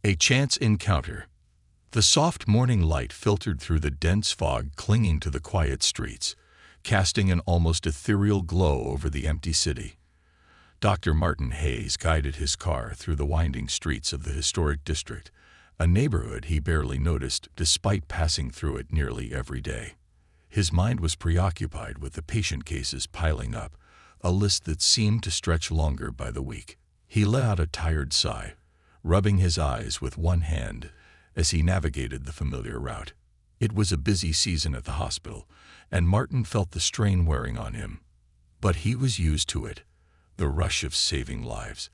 A chance encounter. The soft morning light filtered through the dense fog clinging to the quiet streets, casting an almost ethereal glow over the empty city. Dr. Martin Hayes guided his car through the winding streets of the historic district, a neighborhood he barely noticed despite passing through it nearly every day. His mind was preoccupied with the patient cases piling up, a list that seemed to stretch longer by the week. He let out a tired sigh, rubbing his eyes with one hand as he navigated the familiar route. It was a busy season at the hospital, and Martin felt the strain wearing on him. But he was used to it. The rush of saving lives,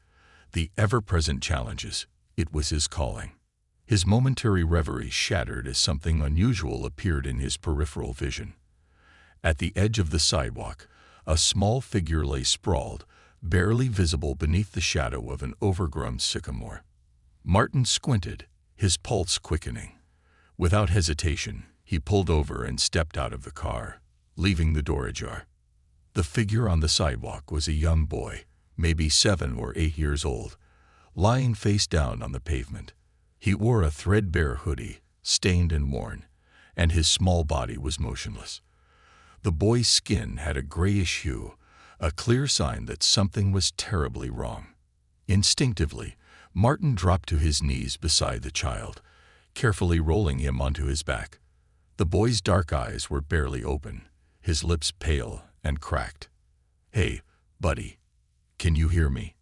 the ever-present challenges, it was his calling. His momentary reverie shattered as something unusual appeared in his peripheral vision. At the edge of the sidewalk, a small figure lay sprawled, barely visible beneath the shadow of an overgrown sycamore. Martin squinted, his pulse quickening. Without hesitation, he pulled over and stepped out of the car, leaving the door ajar. The figure on the sidewalk was a young boy, maybe 7 or 8 years old, lying face down on the pavement. He wore a threadbare hoodie, stained and worn, and his small body was motionless. The boy's skin had a grayish hue, a clear sign that something was terribly wrong. Instinctively, Martin dropped to his knees beside the child, carefully rolling him onto his back. The boy's dark eyes were barely open, his lips pale and cracked. "Hey, buddy, can you hear me?"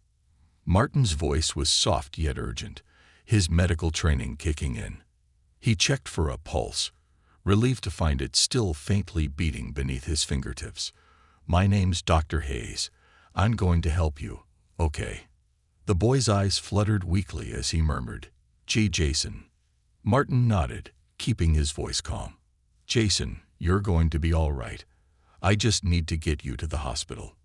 Martin's voice was soft yet urgent, his medical training kicking in. He checked for a pulse, relieved to find it still faintly beating beneath his fingertips. "My name's Dr. Hayes. I'm going to help you, okay?" The boy's eyes fluttered weakly as he murmured, "Gee, Jason." Martin nodded, keeping his voice calm. "Jason, you're going to be all right. I just need to get you to the hospital."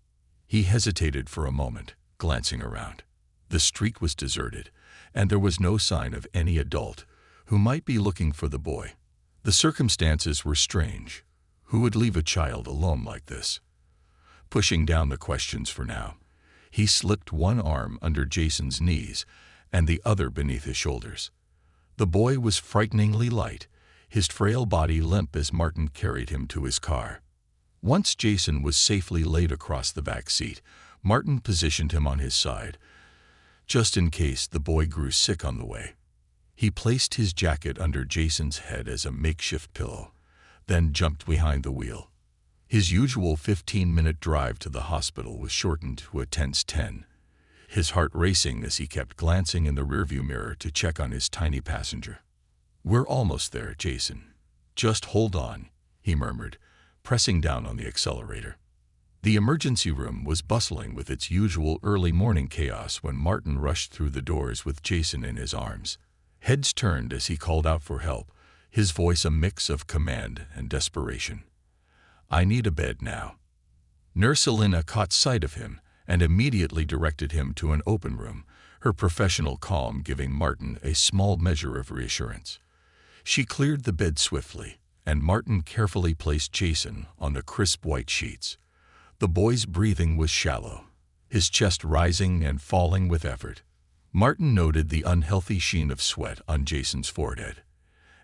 He hesitated for a moment, glancing around. The street was deserted, and there was no sign of any adult who might be looking for the boy. The circumstances were strange. Who would leave a child alone like this? Pushing down the questions for now, he slipped one arm under Jason's knees and the other beneath his shoulders. The boy was frighteningly light, his frail body limp as Martin carried him to his car. Once Jason was safely laid across the back seat, Martin positioned him on his side, just in case the boy grew sick on the way. He placed his jacket under Jason's head as a makeshift pillow, then jumped behind the wheel. His usual 15-minute drive to the hospital was shortened to a tense 10, his heart racing as he kept glancing in the rearview mirror to check on his tiny passenger. "We're almost there, Jason. Just hold on," he murmured, pressing down on the accelerator. The emergency room was bustling with its usual early morning chaos when Martin rushed through the doors with Jason in his arms. Heads turned as he called out for help, his voice a mix of command and desperation. "I need a bed now." Nurse Elena caught sight of him and immediately directed him to an open room, her professional calm giving Martin a small measure of reassurance. She cleared the bed swiftly, and Martin carefully placed Jason on the crisp white sheets. The boy's breathing was shallow, his chest rising and falling with effort. Martin noted the unhealthy sheen of sweat on Jason's forehead,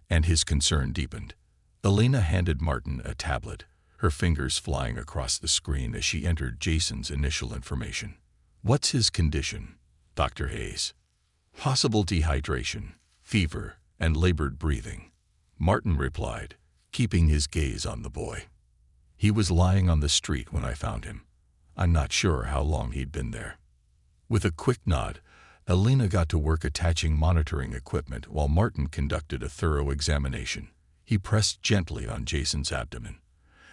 and his concern deepened. Elena handed Martin a tablet, her fingers flying across the screen as she entered Jason's initial information. "What's his condition, Dr. Hayes?" "Possible dehydration, fever, and labored breathing," Martin replied, keeping his gaze on the boy. "He was lying on the street when I found him. I'm not sure how long he'd been there." With a quick nod, Elena got to work attaching monitoring equipment while Martin conducted a thorough examination. He pressed gently on Jason's abdomen,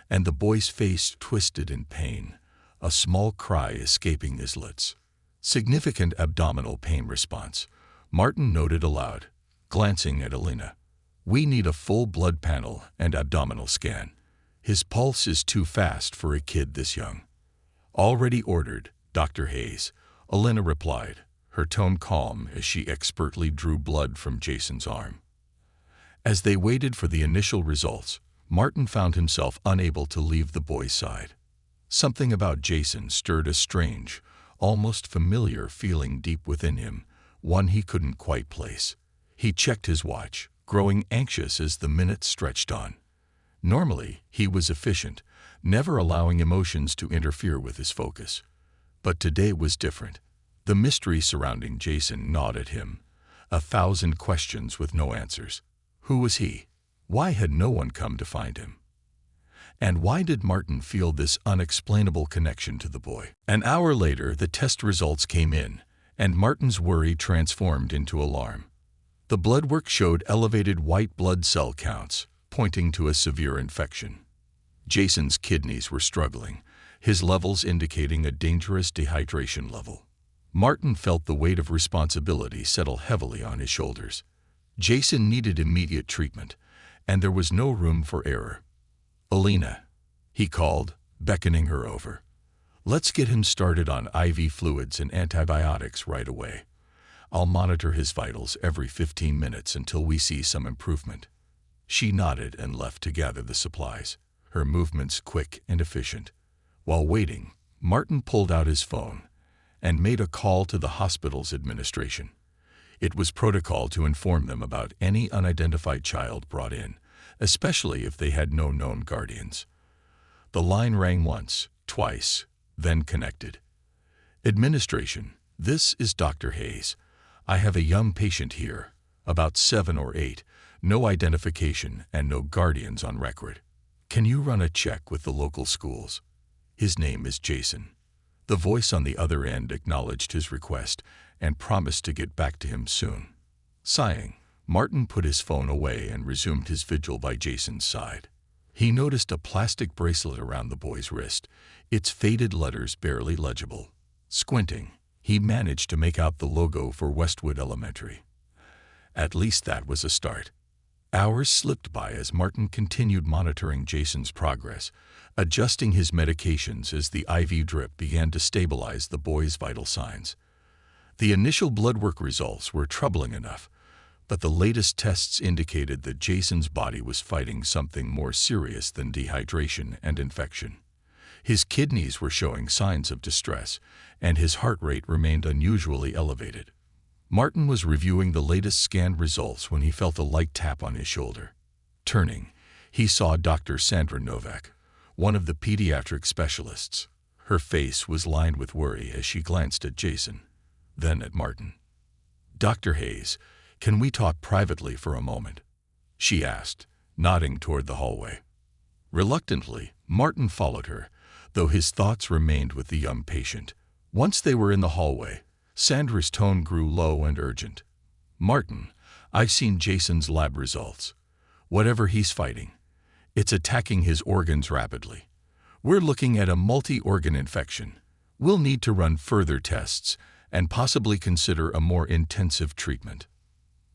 and the boy's face twisted in pain, a small cry escaping his lips. "Significant abdominal pain response," Martin noted aloud, glancing at Elena. "We need a full blood panel and abdominal scan. His pulse is too fast for a kid this young." "Already ordered, Dr. Hayes," Elena replied, her tone calm as she expertly drew blood from Jason's arm. As they waited for the initial results, Martin found himself unable to leave the boy's side. Something about Jason stirred a strange, almost familiar feeling deep within him, one he couldn't quite place. He checked his watch, growing anxious as the minutes stretched on. Normally, he was efficient, never allowing emotions to interfere with his focus. But today was different. The mystery surrounding Jason gnawed at him. 1,000 questions with no answers. Who was he? Why had no one come to find him? And why did Martin feel this unexplainable connection to the boy? An hour later, the test results came in, and Martin's worry transformed into alarm. The blood work showed elevated white blood cell counts, pointing to a severe infection. Jason's kidneys were struggling, his levels indicating a dangerous dehydration level. Martin felt the weight of responsibility settle heavily on his shoulders. Jason needed immediate treatment, and there was no room for error. "Alina," he called, beckoning her over. "Let's get him started on IV fluids and antibiotics right away. I'll monitor his vitals every 15 minutes until we see some improvement." She nodded and left to gather the supplies, her movements quick and efficient. While waiting, Martin pulled out his phone and made a call to the hospital's administration. It was protocol to inform them about any unidentified child brought in, especially if they had no known guardians. The line rang once, twice, then connected. "Administration, this is Dr. Hayes. I have a young patient here, about 7 or 8, no identification and no guardians on record. Can you run a check with the local schools? His name is Jason." The voice on the other end acknowledged his request and promised to get back to him soon. Sighing, Martin put his phone away and resumed his vigil by Jason's side. He noticed a plastic bracelet around the boy's wrist, its faded letters barely legible. Squinting, he managed to make out the logo for Westwood Elementary. At least that was a start. Hours slipped by as Martin continued monitoring Jason's progress, adjusting his medications as the IV drip began to stabilize the boy's vital signs. The initial blood work results were troubling enough, but the latest tests indicated that Jason's body was fighting something more serious than dehydration and infection. His kidneys were showing signs of distress, and his heart rate remained unusually elevated. Martin was reviewing the latest scan results when he felt a light tap on his shoulder. Turning, he saw Dr. Sandra Novak, one of the pediatric specialists. Her face was lined with worry as she glanced at Jason, then at Martin. "Dr. Hayes, can we talk privately for a moment?" she asked, nodding toward the hallway. Reluctantly, Martin followed her, though his thoughts remained with the young patient. Once they were in the hallway, Sandra's tone grew low and urgent. "Martin, I've seen Jason's lab results. Whatever he's fighting, it's attacking his organs rapidly. We're looking at a multi-organ infection. We'll need to run further tests and possibly consider a more intensive treatment."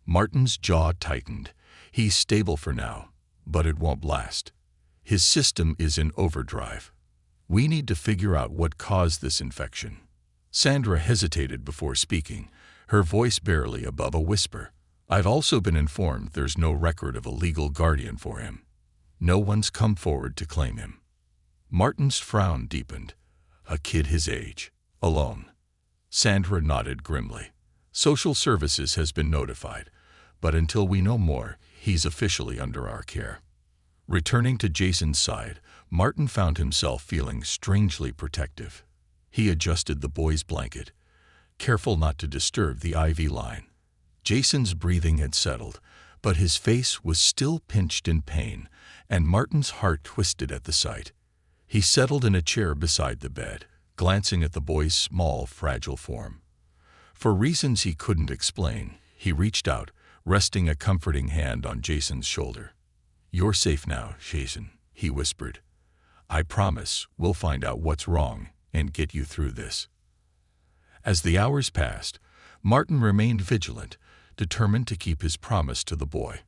Martin's jaw tightened. He's stable for now, but it won't last. His system is in overdrive. We need to figure out what caused this infection. Sandra hesitated before speaking, her voice barely above a whisper. "I've also been informed there's no record of a legal guardian for him. No one's come forward to claim him." Martin's frown deepened. A kid his age, alone. Sandra nodded grimly. "Social services has been notified, but until we know more, he's officially under our care." Returning to Jason's side, Martin found himself feeling strangely protective. He adjusted the boy's blanket, careful not to disturb the IV line. Jason's breathing had settled, but his face was still pinched in pain, and Martin's heart twisted at the sight. He settled in a chair beside the bed, glancing at the boy's small, fragile form. For reasons he couldn't explain, he reached out, resting a comforting hand on Jason's shoulder. "You're safe now, Jason," he whispered. "I promise we'll find out what's wrong and get you through this." As the hours passed, Martin remained vigilant, determined to keep his promise to the boy.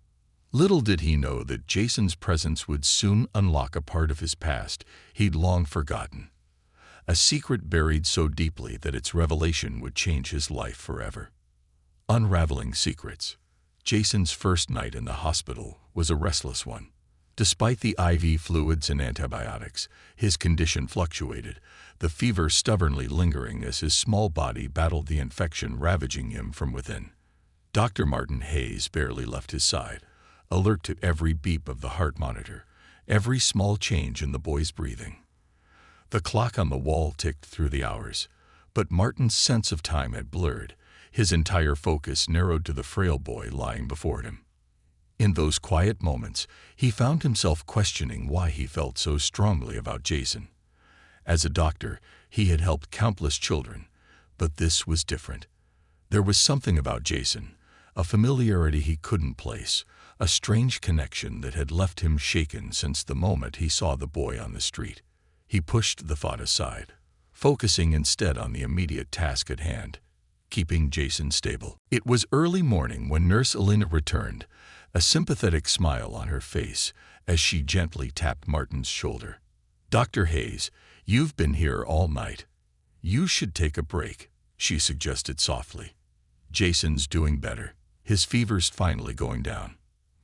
Little did he know that Jason's presence would soon unlock a part of his past he'd long forgotten. A secret buried so deeply that its revelation would change his life forever. Unraveling secrets. Jason's first night in the hospital was a restless one. Despite the IV fluids and antibiotics, his condition fluctuated, the fever stubbornly lingering as his small body battled the infection ravaging him from within. Dr. Martin Hayes barely left his side, alert to every beep of the heart monitor, every small change in the boy's breathing. The clock on the wall ticked through the hours, but Martin's sense of time had blurred, his entire focus narrowed to the frail boy lying before him. In those quiet moments, he found himself questioning why he felt so strongly about Jason. As a doctor, he had helped countless children, but this was different. There was something about Jason, a familiarity he couldn't place, a strange connection that had left him shaken since the moment he saw the boy on the street. He pushed the thought aside, focusing instead on the immediate task at hand, keeping Jason stable. It was early morning when Nurse Elena returned, a sympathetic smile on her face as she gently tapped Martin's shoulder. "Dr. Hayes, you've been here all night. You should take a break," she suggested softly. "Jason's doing better. His fever's finally going down."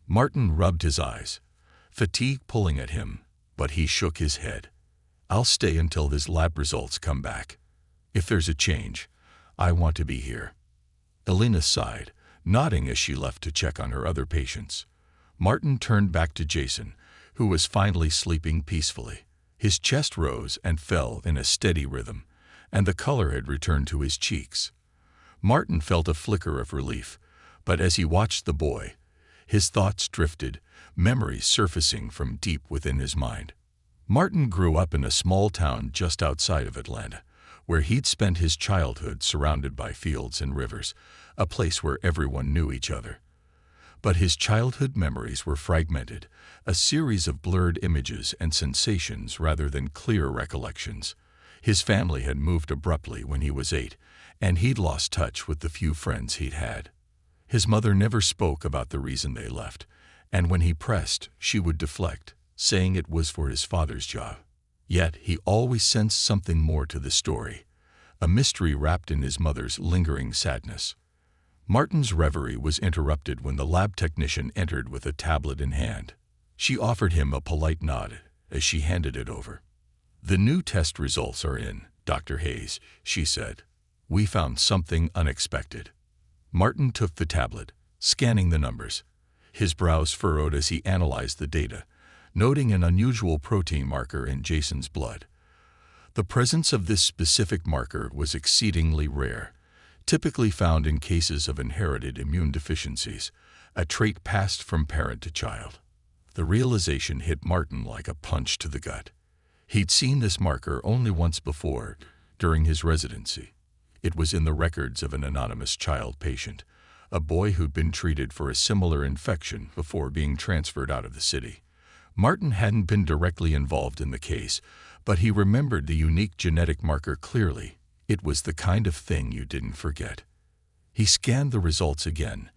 Martin rubbed his eyes, fatigue pulling at him, but he shook his head. "I'll stay until his lab results come back. If there's a change, I want to be here." Elena sighed, nodding as she left to check on her other patients. Martin turned back to Jason, who was finally sleeping peacefully. His chest rose and fell in a steady rhythm, and the color had returned to his cheeks. Martin felt a flicker of relief, but as he watched the boy, his thoughts drifted, memories surfacing from deep within his mind. Martin grew up in a small town just outside of Atlanta, where he'd spent his childhood surrounded by fields and rivers, a place where everyone knew each other. But his childhood memories were fragmented, a series of blurred images and sensations rather than clear recollections. His family had moved abruptly when he was 8, and he'd lost touch with the few friends he'd had. His mother never spoke about the reason they left, and when he pressed, she would deflect, saying it was for his father's job. Yet he always sensed something more to the story, a mystery wrapped in his mother's lingering sadness. Martin's reverie was interrupted when the lab technician entered with a tablet in hand. She offered him a polite nod as she handed it over. "The new test results are in, Dr. Hayes," she said. "We found something unexpected." Martin took the tablet, scanning the numbers. His brows furrowed as he analyzed the data, noting an unusual protein marker in Jason's blood. The presence of this specific marker was exceedingly rare, typically found in cases of inherited immune deficiencies, a trait passed from parent to child. The realization hit Martin like a punch to the gut. He'd seen this marker only once before, during his residency. It was in the records of an anonymous child patient, a boy who'd been treated for a similar infection before being transferred out of the city. Martin hadn't been directly involved in the case, but he remembered the unique genetic marker clearly. It was the kind of thing you didn't forget. He scanned the results again,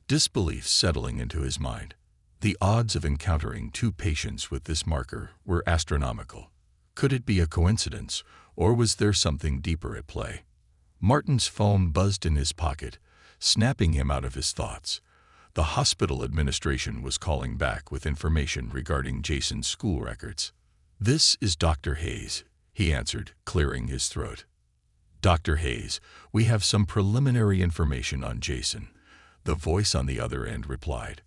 disbelief settling into his mind. The odds of encountering 2 patients with this marker were astronomical. Could it be a coincidence, or was there something deeper at play? Martin's phone buzzed in his pocket, snapping him out of his thoughts. The hospital administration was calling back with information regarding Jason's school records. "This is Dr. Hayes," he answered, clearing his throat. "Dr. Hayes, we have some preliminary information on Jason," the voice on the other end replied.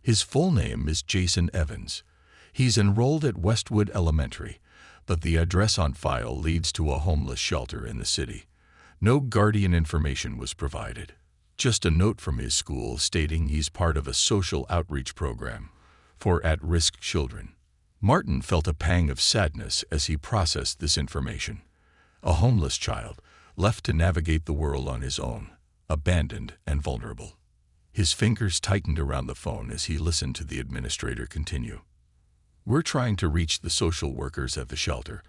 "His full name is Jason Evans. He's enrolled at Westwood Elementary, but the address on file leads to a homeless shelter in the city. No guardian information was provided. Just a note from his school stating he's part of a social outreach program for at-risk children." Martin felt a pang of sadness as he processed this information. A homeless child, left to navigate the world on his own, abandoned and vulnerable. His fingers tightened around the phone as he listened to the administrator continue. "We're trying to reach the social workers at the shelter,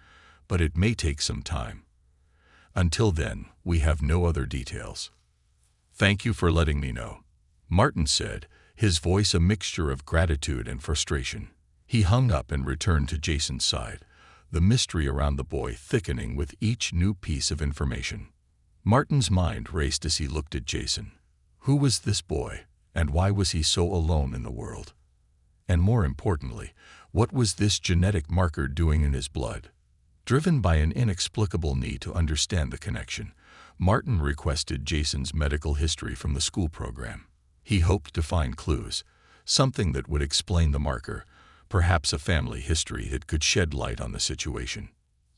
but it may take some time. Until then, we have no other details." "Thank you for letting me know," Martin said, his voice a mixture of gratitude and frustration. He hung up and returned to Jason's side, the mystery around the boy thickening with each new piece of information. Martin's mind raced as he looked at Jason. Who was this boy, and why was he so alone in the world? And more importantly, what was this genetic marker doing in his blood? Driven by an inexplicable need to understand the connection, Martin requested Jason's medical history from the school program. He hoped to find clues, something that would explain the marker, perhaps a family history that could shed light on the situation.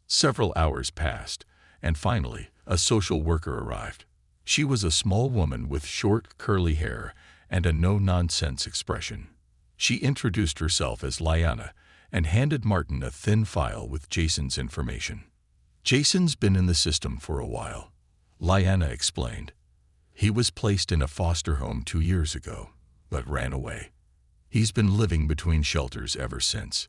Several hours passed, and finally, a social worker arrived. She was a small woman with short, curly hair and a no-nonsense expression. She introduced herself as Liana and handed Martin a thin file with Jason's information. "Jason's been in the system for a while," Liana explained. "He was placed in a foster home 2 years ago, but ran away. He's been living between shelters ever since.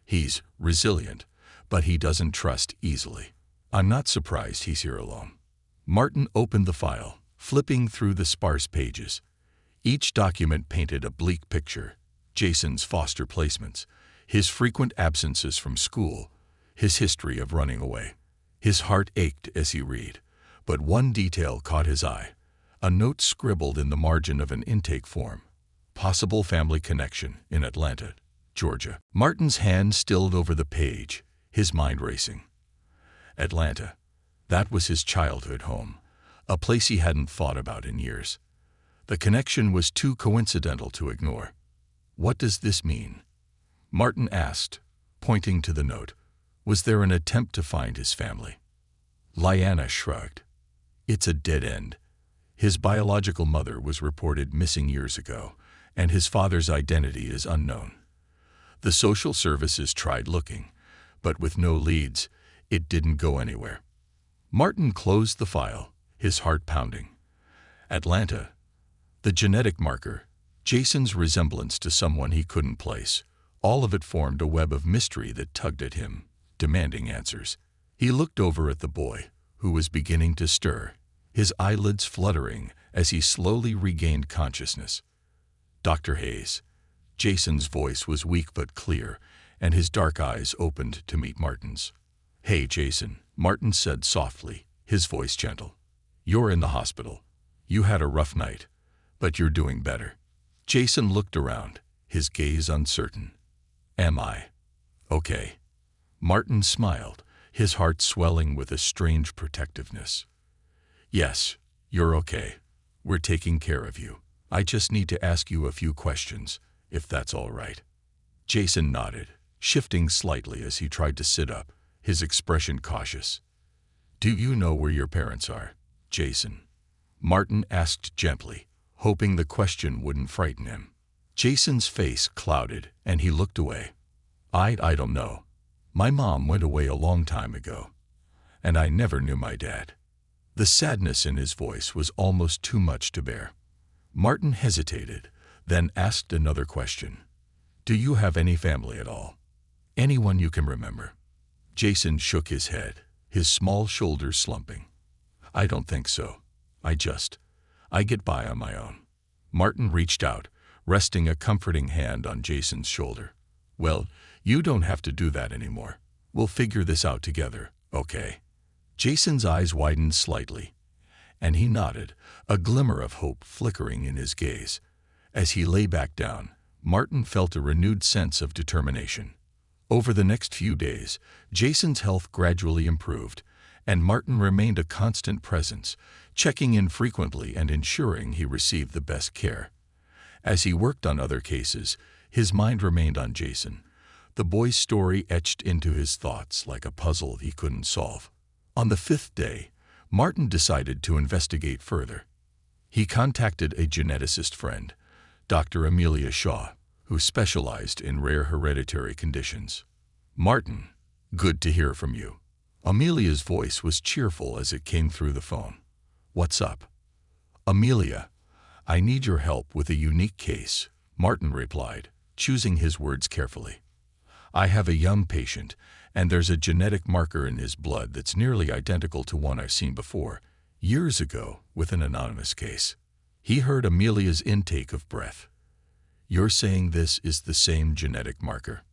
He's resilient, but he doesn't trust easily. I'm not surprised he's here alone." Martin opened the file, flipping through the sparse pages. Each document painted a bleak picture: Jason's foster placements, his frequent absences from school, his history of running away. His heart ached as he read, but one detail caught his eye: a note scribbled in the margin of an intake form. "Possible family connection in Atlanta, Georgia." Martin's hand stilled over the page, his mind racing. Atlanta. That was his childhood home, a place he hadn't thought about in years. The connection was too coincidental to ignore. "What does this mean?" Martin asked, pointing to the note. Was there an attempt to find his family? Liana shrugged. "It's a dead end. His biological mother was reported missing years ago, and his father's identity is unknown. The social services tried looking, but with no leads, it didn't go anywhere." Martin closed the file, his heart pounding. Atlanta. The genetic marker, Jason's resemblance to someone he couldn't place, all of it formed a web of mystery that tugged at him, demanding answers. He looked over at the boy, who was beginning to stir, his eyelids fluttering as he slowly regained consciousness. "Dr. Hayes." Jason's voice was weak but clear, and his dark eyes opened to meet Martin's. "Hey, Jason," Martin said softly, his voice gentle. "You're in the hospital. You had a rough night, but you're doing better." Jason looked around, his gaze uncertain. "Am I okay?" Martin smiled, his heart swelling with a strange protectiveness. "Yes, you're okay. We're taking care of you. I just need to ask you a few questions, if that's all right." Jason nodded, shifting slightly as he tried to sit up, his expression cautious. "Do you know where your parents are, Jason?" Martin asked gently, hoping the question wouldn't frighten him. Jason's face clouded, and he looked away. I don't know. My mom went away a long time ago, and I never knew my dad." The sadness in his voice was almost too much to bear. Martin hesitated, then asked another question. "Do you have any family at all? Anyone you can remember?" Jason shook his head, his small shoulders slumping. "I don't think so. I get by on my own." Martin reached out, resting a comforting hand on Jason's shoulder. "Well, you don't have to do that anymore. We'll figure this out together, okay?" Jason's eyes widened slightly, and he nodded, a glimmer of hope flickering in his gaze. As he lay back down, Martin felt a renewed sense of determination. Over the next few days, Jason's health gradually improved, and Martin remained a constant presence, checking in frequently and ensuring he received the best care. As he worked on other cases, his mind remained on Jason. The boy's story etched into his thoughts like a puzzle he couldn't solve. On the 5th day, Martin decided to investigate further. He contacted a geneticist friend, Dr. Amelia Shaw, who specialized in rare hereditary conditions. "Martin, good to hear from you." Amelia's voice was cheerful as it came through the phone. "What's up?" "Amelia, I need your help with a unique case," Martin replied, choosing his words carefully. "I have a young patient, and there's a genetic marker in his blood that's nearly identical to one I've seen before, years ago, with an anonymous case." He heard Amelia's intake of breath. "You're saying this is the same genetic marker?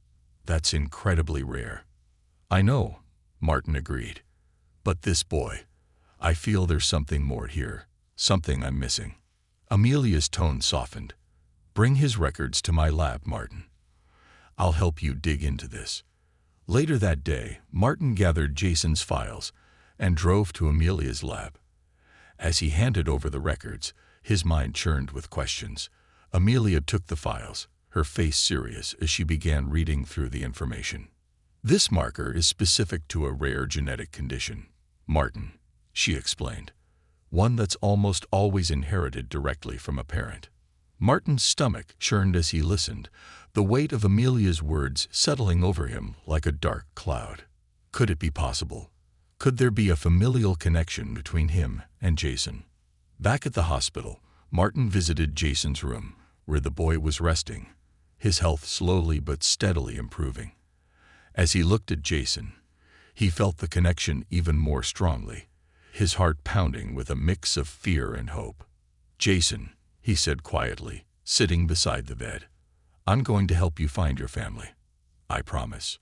That's incredibly rare." "I know," Martin agreed. "But this boy, I feel there's something more here, something I'm missing." Amelia's tone softened. "Bring his records to my lab, Martin. I'll help you dig into this." Later that day, Martin gathered Jason's files and drove to Amelia's lab. As he handed over the records, His mind churned with questions. Amelia took the files, her face serious as she began reading through the information. This marker is specific to a rare genetic condition, Martin, she explained. One that's almost always inherited directly from a parent. Martin's stomach churned as he listened, the weight of Amelia's words settling over him like a dark cloud. Could it be possible? Could there be a familial connection between him and Jason? Back at the hospital, Martin visited Jason's room, where the boy was resting, his health slowly but steadily improving. As he looked at Jason, he felt the connection even more strongly, his heart pounding with a mix of fear and hope. "Jason," he said quietly, sitting beside the bed, "I'm going to help you find your family. I promise."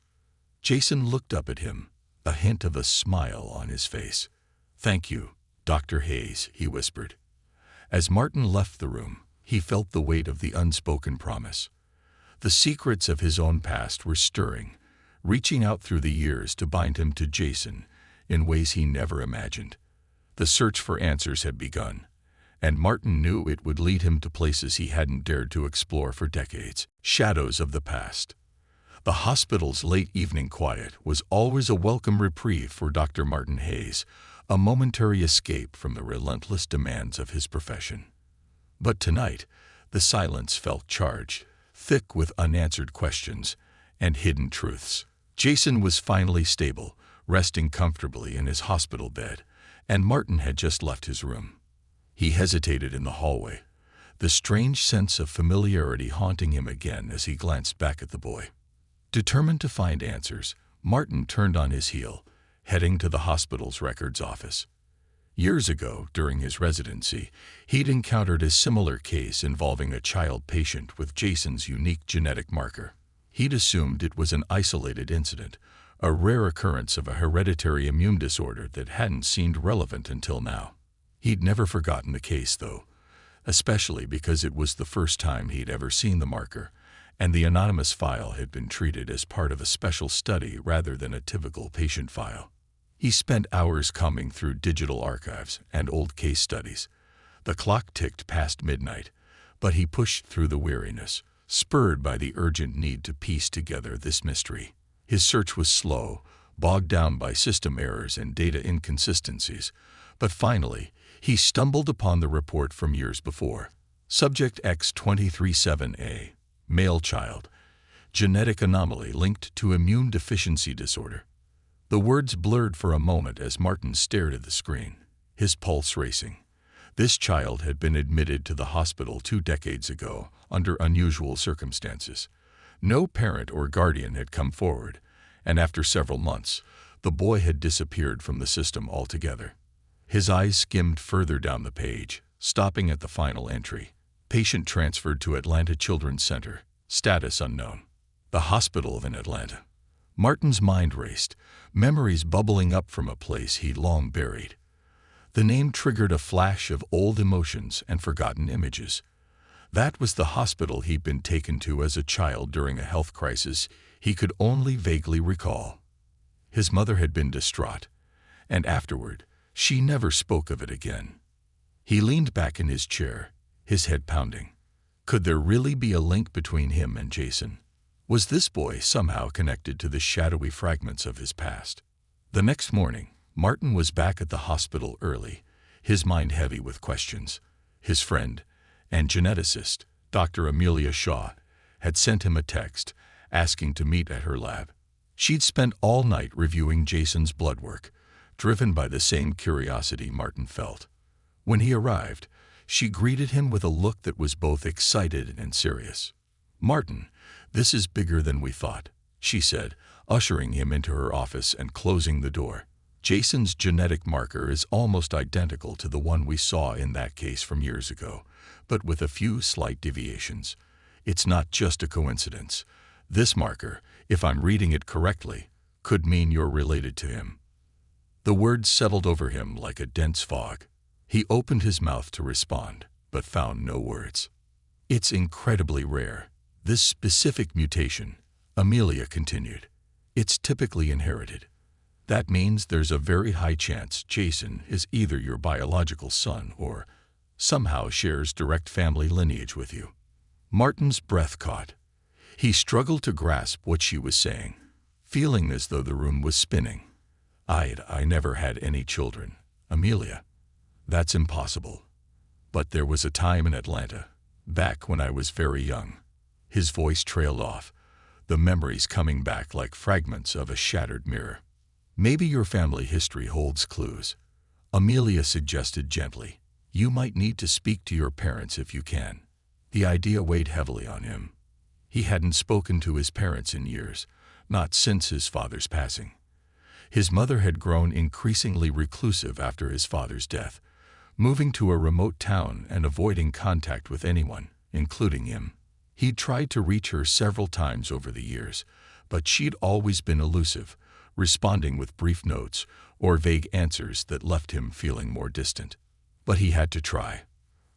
Jason looked up at him, a hint of a smile on his face. "Thank you, Dr. Hayes," he whispered. As Martin left the room, he felt the weight of the unspoken promise. The secrets of his own past were stirring, reaching out through the years to bind him to Jason in ways he never imagined. The search for answers had begun, and Martin knew it would lead him to places he hadn't dared to explore for decades, shadows of the past. The hospital's late evening quiet was always a welcome reprieve for Dr. Martin Hayes, a momentary escape from the relentless demands of his profession. But tonight, the silence felt charged, thick with unanswered questions and hidden truths. Jason was finally stable, resting comfortably in his hospital bed, and Martin had just left his room. He hesitated in the hallway, the strange sense of familiarity haunting him again as he glanced back at the boy. Determined to find answers, Martin turned on his heel, heading to the hospital's records office. Years ago, during his residency, he'd encountered a similar case involving a child patient with Jason's unique genetic marker. He'd assumed it was an isolated incident, a rare occurrence of a hereditary immune disorder that hadn't seemed relevant until now. He'd never forgotten the case, though, especially because it was the first time he'd ever seen the marker, and the anonymous file had been treated as part of a special study rather than a typical patient file. He spent hours combing through digital archives and old case studies. The clock ticked past midnight, but he pushed through the weariness, spurred by the urgent need to piece together this mystery. His search was slow, bogged down by system errors and data inconsistencies, but finally, he stumbled upon the report from years before. Subject X237A, male child, genetic anomaly linked to immune deficiency disorder. The words blurred for a moment as Martin stared at the screen, his pulse racing. This child had been admitted to the hospital 2 decades ago under unusual circumstances. No parent or guardian had come forward, and after several months, the boy had disappeared from the system altogether. His eyes skimmed further down the page, stopping at the final entry. Patient transferred to Atlanta Children's Center. Status unknown. The hospital in Atlanta. Martin's mind raced, memories bubbling up from a place he'd long buried. The name triggered a flash of old emotions and forgotten images. That was the hospital he'd been taken to as a child during a health crisis he could only vaguely recall. His mother had been distraught, and afterward, she never spoke of it again. He leaned back in his chair, his head pounding. Could there really be a link between him and Jason? Was this boy somehow connected to the shadowy fragments of his past? The next morning, Martin was back at the hospital early, his mind heavy with questions. His friend and geneticist, Dr. Amelia Shaw, had sent him a text asking to meet at her lab. She'd spent all night reviewing Jason's blood work, driven by the same curiosity Martin felt. When he arrived, she greeted him with a look that was both excited and serious. "Martin, this is bigger than we thought," she said, ushering him into her office and closing the door. "Jason's genetic marker is almost identical to the one we saw in that case from years ago, but with a few slight deviations. It's not just a coincidence. This marker, if I'm reading it correctly, could mean you're related to him." The words settled over him like a dense fog. He opened his mouth to respond, but found no words. "It's incredibly rare. This specific mutation," Amelia continued, "it's typically inherited. That means there's a very high chance Jason is either your biological son or somehow shares direct family lineage with you. Martin's breath caught. He struggled to grasp what she was saying, feeling as though the room was spinning. I never had any children, Amelia. That's impossible. But there was a time in Atlanta, back when I was very young. His voice trailed off, the memories coming back like fragments of a shattered mirror. Maybe your family history holds clues, Amelia suggested gently. You might need to speak to your parents if you can. The idea weighed heavily on him. He hadn't spoken to his parents in years, not since his father's passing. His mother had grown increasingly reclusive after his father's death, moving to a remote town and avoiding contact with anyone, including him. He'd tried to reach her several times over the years, but she'd always been elusive, responding with brief notes or vague answers that left him feeling more distant. But he had to try.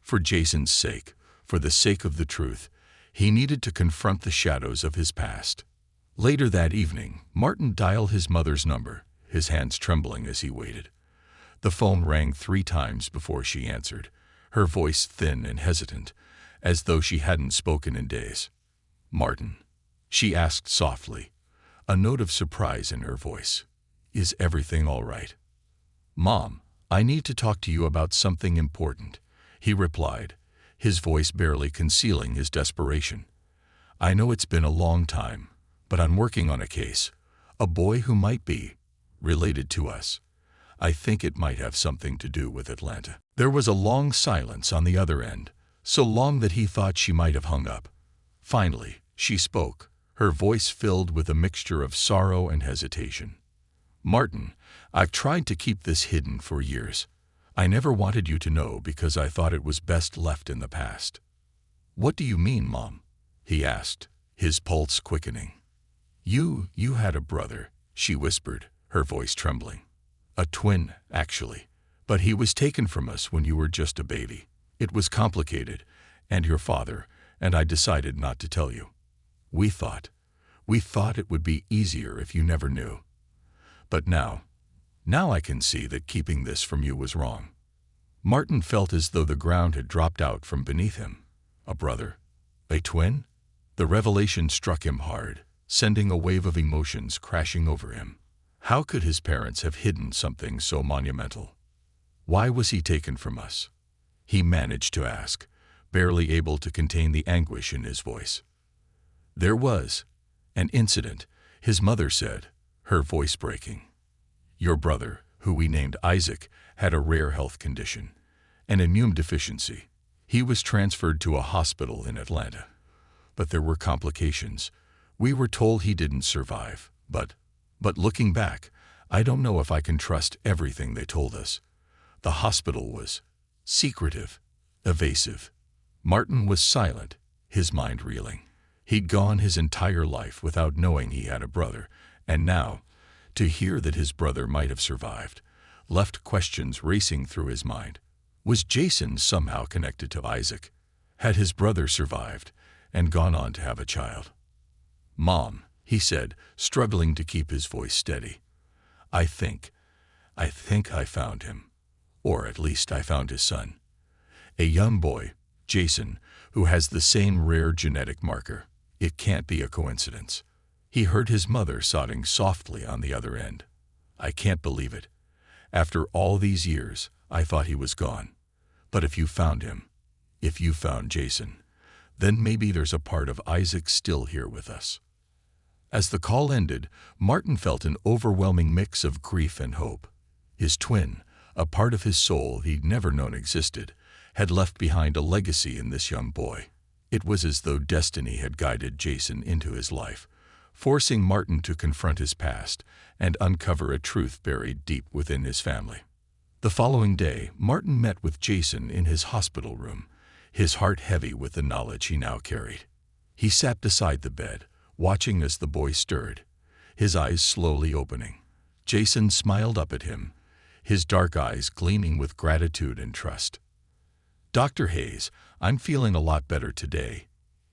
For Jason's sake, for the sake of the truth, he needed to confront the shadows of his past. Later that evening, Martin dialed his mother's number, his hands trembling as he waited. The phone rang 3 times before she answered, her voice thin and hesitant, as though she hadn't spoken in days. "Martin," she asked softly, a note of surprise in her voice. "Is everything all right?" "Mom, I need to talk to you about something important," he replied, his voice barely concealing his desperation. "I know it's been a long time, but I'm working on a case, a boy who might be related to us. I think it might have something to do with Atlanta." There was a long silence on the other end, so long that he thought she might have hung up. Finally, she spoke, her voice filled with a mixture of sorrow and hesitation. "Martin, I've tried to keep this hidden for years. I never wanted you to know because I thought it was best left in the past." "What do you mean, Mom?" he asked, his pulse quickening. You had a brother," she whispered, her voice trembling. "A twin, actually. But he was taken from us when you were just a baby. It was complicated, and your father and I decided not to tell you. We thought it would be easier if you never knew. But now I can see that keeping this from you was wrong." Martin felt as though the ground had dropped out from beneath him. A brother? A twin? The revelation struck him hard, sending a wave of emotions crashing over him. How could his parents have hidden something so monumental? Why was he taken from us? He managed to ask, barely able to contain the anguish in his voice. "There was an incident," his mother said, her voice breaking. "Your brother, who we named Isaac, had a rare health condition, an immune deficiency. He was transferred to a hospital in Atlanta. But there were complications. We were told he didn't survive, but looking back, I don't know if I can trust everything they told us. The hospital was secretive, evasive." Martin was silent, his mind reeling. He'd gone his entire life without knowing he had a brother, and now, to hear that his brother might have survived, left questions racing through his mind. Was Jason somehow connected to Isaac? Had his brother survived and gone on to have a child? "Mom," he said, struggling to keep his voice steady. I think I found him. Or at least I found his son. A young boy, Jason, who has the same rare genetic marker. It can't be a coincidence." He heard his mother sobbing softly on the other end. "I can't believe it. After all these years, I thought he was gone. But if you found him, if you found Jason, then maybe there's a part of Isaac still here with us." As the call ended, Martin felt an overwhelming mix of grief and hope. His twin, a part of his soul he'd never known existed, had left behind a legacy in this young boy. It was as though destiny had guided Jason into his life, forcing Martin to confront his past and uncover a truth buried deep within his family. The following day, Martin met with Jason in his hospital room, his heart heavy with the knowledge he now carried. He sat beside the bed, watching as the boy stirred, his eyes slowly opening. Jason smiled up at him, his dark eyes gleaming with gratitude and trust. "Dr. Hayes, I'm feeling a lot better today,"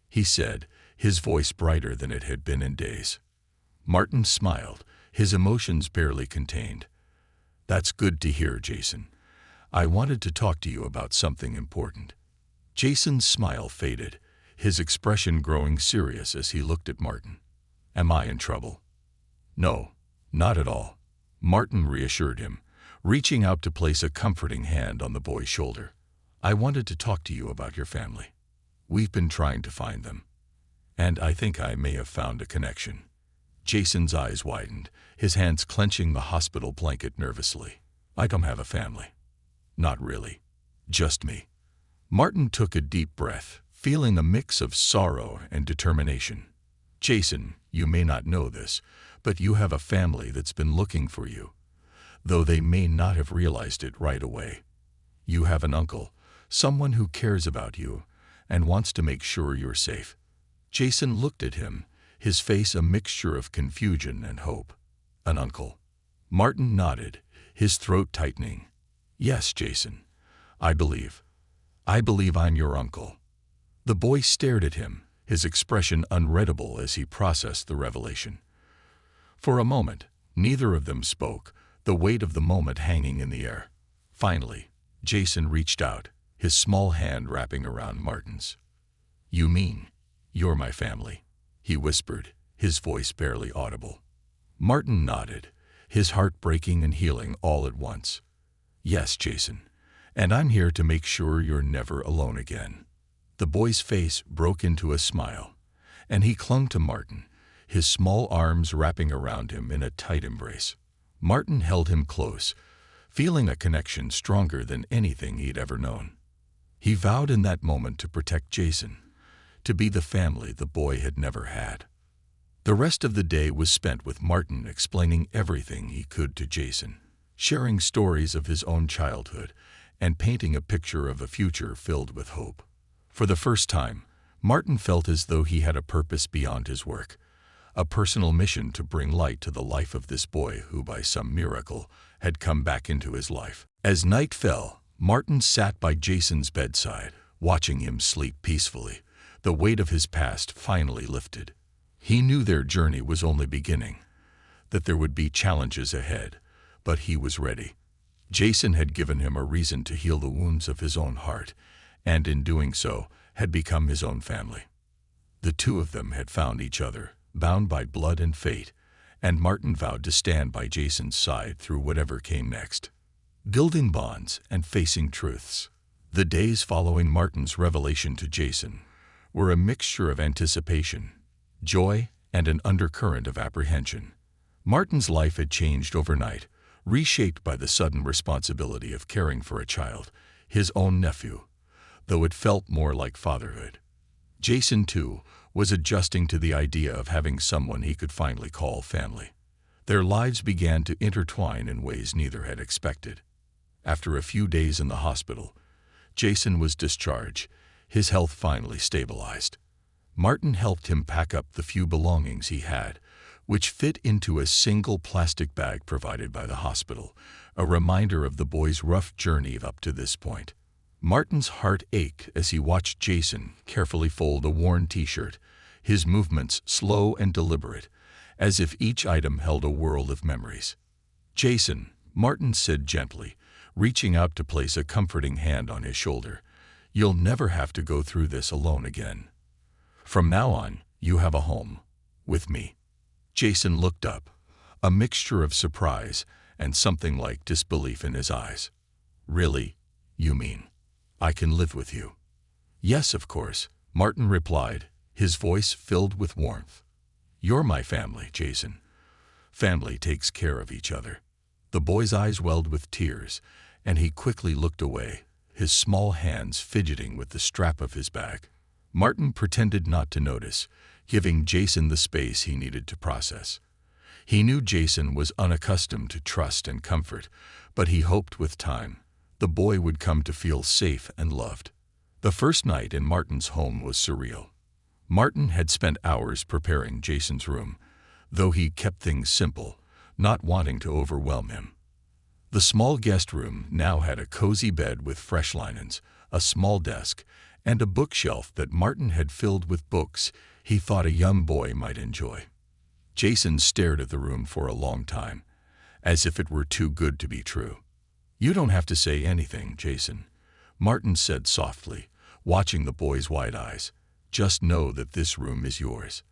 he said, his voice brighter than it had been in days. Martin smiled, his emotions barely contained. "That's good to hear, Jason. I wanted to talk to you about something important." Jason's smile faded, his expression growing serious as he looked at Martin. "Am I in trouble?" "No, not at all," Martin reassured him, reaching out to place a comforting hand on the boy's shoulder. "I wanted to talk to you about your family. We've been trying to find them, and I think I may have found a connection." Jason's eyes widened, his hands clenching the hospital blanket nervously. "I don't have a family." "Not really. Just me." Martin took a deep breath, feeling a mix of sorrow and determination. "Jason, you may not know this, but you have a family that's been looking for you, though they may not have realized it right away. You have an uncle, someone who cares about you and wants to make sure you're safe." Jason looked at him, his face a mixture of confusion and hope. "An uncle?" Martin nodded, his throat tightening. "Yes, Jason. I believe I'm your uncle." The boy stared at him, his expression unreadable as he processed the revelation. For a moment, neither of them spoke, the weight of the moment hanging in the air. Finally, Jason reached out, his small hand wrapping around Martin's. "You mean you're my family?" he whispered, his voice barely audible. Martin nodded, his heart breaking and healing all at once. "Yes, Jason, and I'm here to make sure you're never alone again." The boy's face broke into a smile, and he clung to Martin, his small arms wrapping around him in a tight embrace. Martin held him close, feeling a connection stronger than anything he'd ever known. He vowed in that moment to protect Jason, to be the family the boy had never had. The rest of the day was spent with Martin explaining everything he could to Jason, sharing stories of his own childhood, and painting a picture of a future filled with hope. For the first time, Martin felt as though he had a purpose beyond his work, a personal mission to bring light to the life of this boy who, by some miracle, had come back into his life. As night fell, Martin sat by Jason's bedside, watching him sleep peacefully, the weight of his past finally lifted. He knew their journey was only beginning, that there would be challenges ahead, but he was ready. Jason had given him a reason to heal the wounds of his own heart, and in doing so, had become his own family. The two of them had found each other, bound by blood and fate, and Martin vowed to stand by Jason's side through whatever came next. Building bonds and facing truths. The days following Martin's revelation to Jason were a mixture of anticipation, joy, and an undercurrent of apprehension. Martin's life had changed overnight, reshaped by the sudden responsibility of caring for a child, his own nephew, though it felt more like fatherhood. Jason, too, was adjusting to the idea of having someone he could finally call family. Their lives began to intertwine in ways neither had expected. After a few days in the hospital, Jason was discharged, his health finally stabilized. Martin helped him pack up the few belongings he had, which fit into a single plastic bag provided by the hospital, a reminder of the boy's rough journey up to this point. Martin's heart ached as he watched Jason carefully fold a worn t-shirt, his movements slow and deliberate, as if each item held a world of memories. "Jason," Martin said gently, reaching out to place a comforting hand on his shoulder, "you'll never have to go through this alone again. From now on, you have a home, with me." Jason looked up, a mixture of surprise and something like disbelief in his eyes. "Really? You mean I can live with you?" "Yes, of course," Martin replied, his voice filled with warmth. "You're my family, Jason. Family takes care of each other." The boy's eyes welled with tears, and he quickly looked away, his small hands fidgeting with the strap of his bag. Martin pretended not to notice, giving Jason the space he needed to process. He knew Jason was unaccustomed to trust and comfort, but he hoped with time the boy would come to feel safe and loved. The first night in Martin's home was surreal. Martin had spent hours preparing Jason's room, though he kept things simple, not wanting to overwhelm him. The small guest room now had a cozy bed with fresh linens, a small desk, and a bookshelf that Martin had filled with books he thought a young boy might enjoy. Jason stared at the room for a long time, as if it were too good to be true. You don't have to say anything, Jason, Martin said softly, watching the boy's wide eyes. Just know that this room is yours.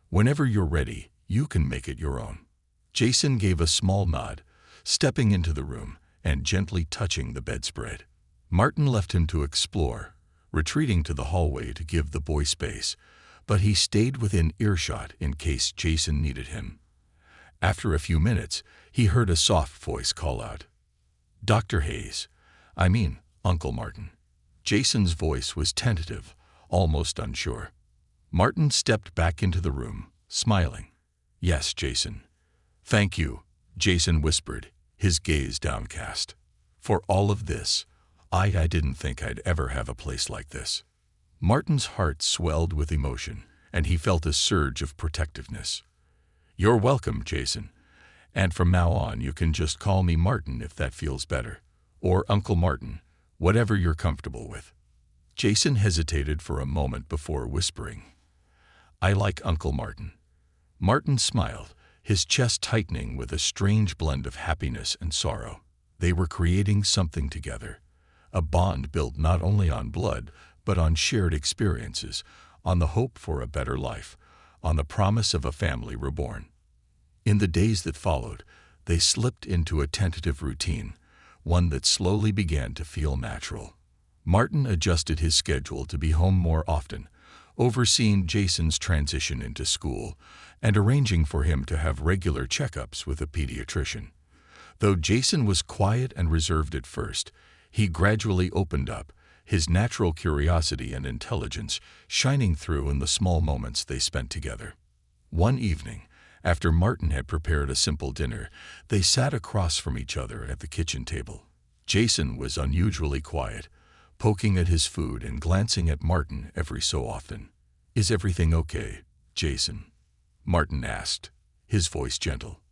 Whenever you're ready, you can make it your own. Jason gave a small nod, stepping into the room and gently touching the bedspread. Martin left him to explore, retreating to the hallway to give the boy space, but he stayed within earshot in case Jason needed him. After a few minutes, he heard a soft voice call out, "Dr. Hayes. I mean, Uncle Martin." Jason's voice was tentative, almost unsure. Martin stepped back into the room, smiling. "Yes, Jason." "Thank you," Jason whispered, his gaze downcast. "For all of this, I didn't think I'd ever have a place like this." Martin's heart swelled with emotion, and he felt a surge of protectiveness. "You're welcome, Jason. And from now on you can just call me Martin if that feels better. Or Uncle Martin, whatever you're comfortable with." Jason hesitated for a moment before whispering, "I like Uncle Martin." Martin smiled, his chest tightening with a strange blend of happiness and sorrow. They were creating something together, a bond built not only on blood, but on shared experiences, on the hope for a better life, on the promise of a family reborn. In the days that followed, they slipped into a tentative routine, one that slowly began to feel natural. Martin adjusted his schedule to be home more often, overseeing Jason's transition into school and arranging for him to have regular checkups with a pediatrician. Though Jason was quiet and reserved at first, he gradually opened up, his natural curiosity and intelligence shining through in the small moments they spent together. One evening, after Martin had prepared a simple dinner, they sat across from each other at the kitchen table. Jason was unusually quiet, poking at his food and glancing at Martin every so often. "Is everything okay, Jason?" Martin asked, his voice gentle.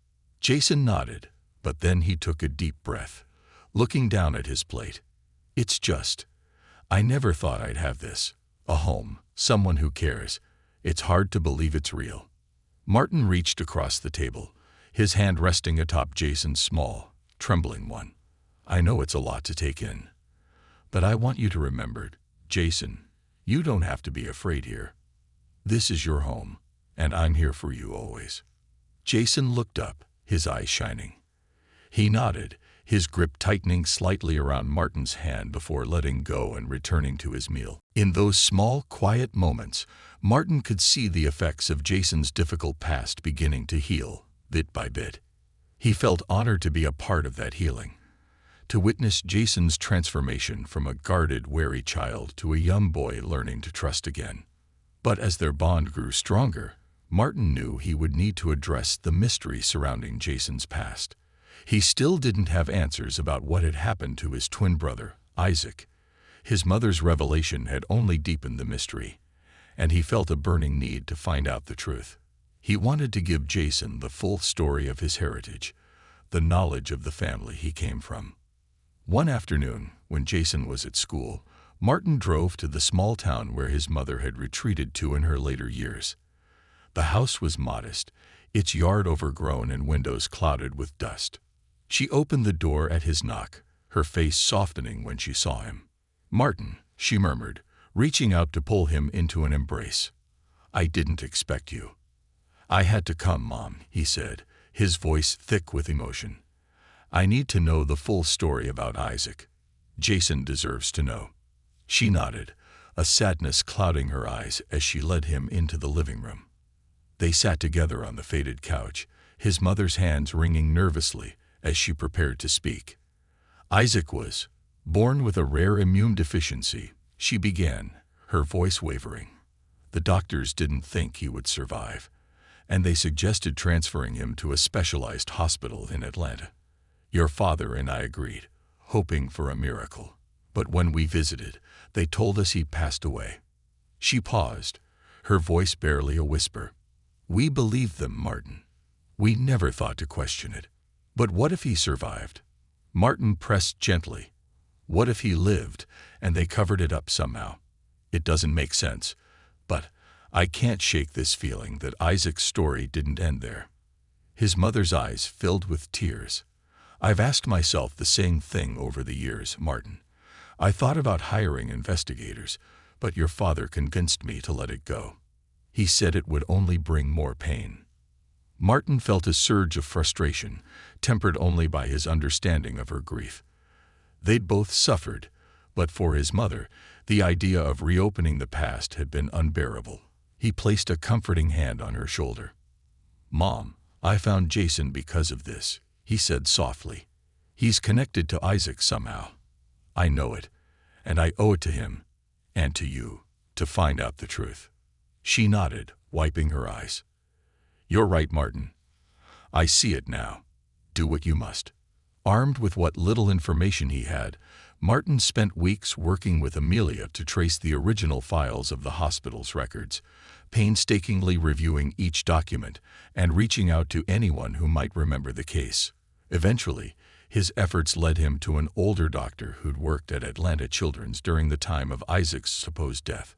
Jason nodded, but then he took a deep breath, looking down at his plate. "It's just, I never thought I'd have this. A home, someone who cares. It's hard to believe it's real." Martin reached across the table, his hand resting atop Jason's small, trembling one. "I know it's a lot to take in. But I want you to remember, Jason, you don't have to be afraid here. This is your home, and I'm here for you always." Jason looked up, his eyes shining. He nodded, his grip tightening slightly around Martin's hand before letting go and returning to his meal. In those small, quiet moments, Martin could see the effects of Jason's difficult past beginning to heal, bit by bit. He felt honored to be a part of that healing, to witness Jason's transformation from a guarded, wary child to a young boy learning to trust again. But as their bond grew stronger, Martin knew he would need to address the mystery surrounding Jason's past. He still didn't have answers about what had happened to his twin brother, Isaac. His mother's revelation had only deepened the mystery, and he felt a burning need to find out the truth. He wanted to give Jason the full story of his heritage, the knowledge of the family he came from. One afternoon, when Jason was at school, Martin drove to the small town where his mother had retreated to in her later years. The house was modest, its yard overgrown and windows clouded with dust. She opened the door at his knock, her face softening when she saw him. "Martin," she murmured, reaching out to pull him into an embrace. "I didn't expect you." "I had to come, Mom," he said, his voice thick with emotion. "I need to know the full story about Isaac. Jason deserves to know." She nodded, a sadness clouding her eyes as she led him into the living room. They sat together on the faded couch, his mother's hands wringing nervously as she prepared to speak. "Isaac was born with a rare immune deficiency," she began, her voice wavering. "The doctors didn't think he would survive, and they suggested transferring him to a specialized hospital in Atlanta. Your father and I agreed, hoping for a miracle. But when we visited, they told us he passed away." She paused, her voice barely a whisper. "We believed them, Martin. We never thought to question it. But what if he survived?" Martin pressed gently. "What if he lived, and they covered it up somehow? It doesn't make sense, but I can't shake this feeling that Isaac's story didn't end there." His mother's eyes filled with tears. I've asked myself the same thing over the years, Martin. I thought about hiring investigators, but your father convinced me to let it go. He said it would only bring more pain. Martin felt a surge of frustration, tempered only by his understanding of her grief. They'd both suffered, but for his mother, the idea of reopening the past had been unbearable. He placed a comforting hand on her shoulder. "Mom, I found Jason because of this," he said softly. "He's connected to Isaac somehow. I know it, and I owe it to him, and to you, to find out the truth." She nodded, wiping her eyes. "You're right, Martin. I see it now. Do what you must." Armed with what little information he had, Martin spent weeks working with Amelia to trace the original files of the hospital's records, painstakingly reviewing each document and reaching out to anyone who might remember the case. Eventually, his efforts led him to an older doctor who'd worked at Atlanta Children's during the time of Isaac's supposed death.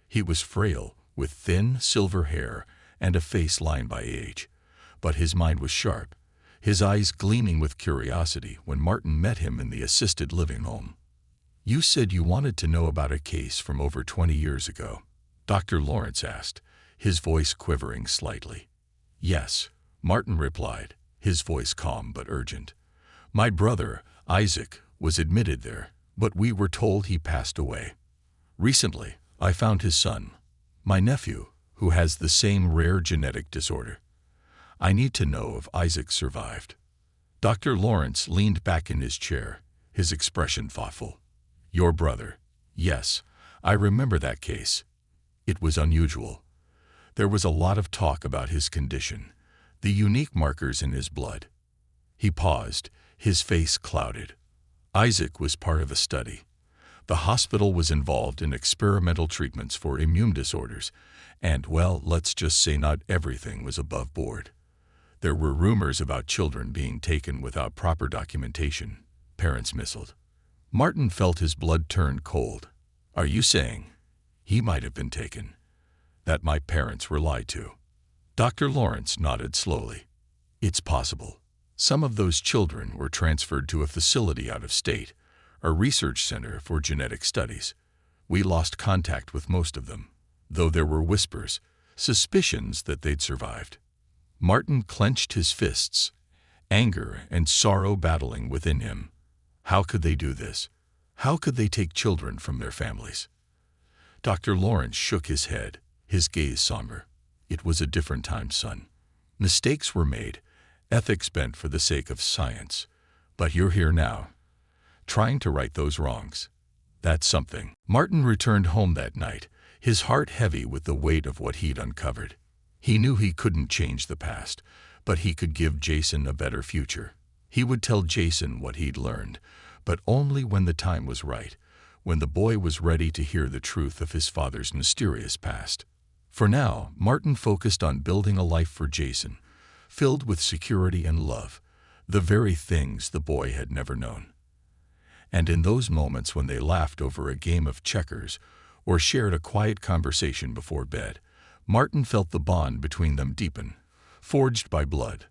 He was frail, with thin, silver hair and a face lined by age, but his mind was sharp, his eyes gleaming with curiosity when Martin met him in the assisted living home. "You said you wanted to know about a case from over 20 years ago," Dr. Lawrence asked, his voice quivering slightly. "Yes," Martin replied, his voice calm but urgent. "My brother, Isaac, was admitted there, but we were told he passed away. Recently, I found his son, my nephew, who has the same rare genetic disorder. I need to know if Isaac survived." Dr. Lawrence leaned back in his chair, his expression thoughtful. "Your brother. Yes, I remember that case. It was unusual. There was a lot of talk about his condition, the unique markers in his blood." He paused, his face clouded. Isaac was part of a study. The hospital was involved in experimental treatments for immune disorders, and, well, let's just say not everything was above board. There were rumors about children being taken without proper documentation, parents missiled. Martin felt his blood turn cold. "Are you saying he might have been taken? That my parents were lied to?" Dr. Lawrence nodded slowly. "It's possible. Some of those children were transferred to a facility out of state, a research center for genetic studies. We lost contact with most of them, though there were whispers, suspicions that they'd survived." Martin clenched his fists, anger and sorrow battling within him. How could they do this? How could they take children from their families? Dr. Lawrence shook his head, his gaze somber. "It was a different time, son. Mistakes were made, ethics bent for the sake of science. But you're here now, trying to right those wrongs. That's something." Martin returned home that night, his heart heavy with the weight of what he'd uncovered. He knew he couldn't change the past, but he could give Jason a better future. He would tell Jason what he'd learned, but only when the time was right, when the boy was ready to hear the truth of his father's mysterious past. For now, Martin focused on building a life for Jason, filled with security and love, the very things the boy had never known. And in those moments when they laughed over a game of checkers or shared a quiet conversation before bed, Martin felt the bond between them deepen, forged by blood,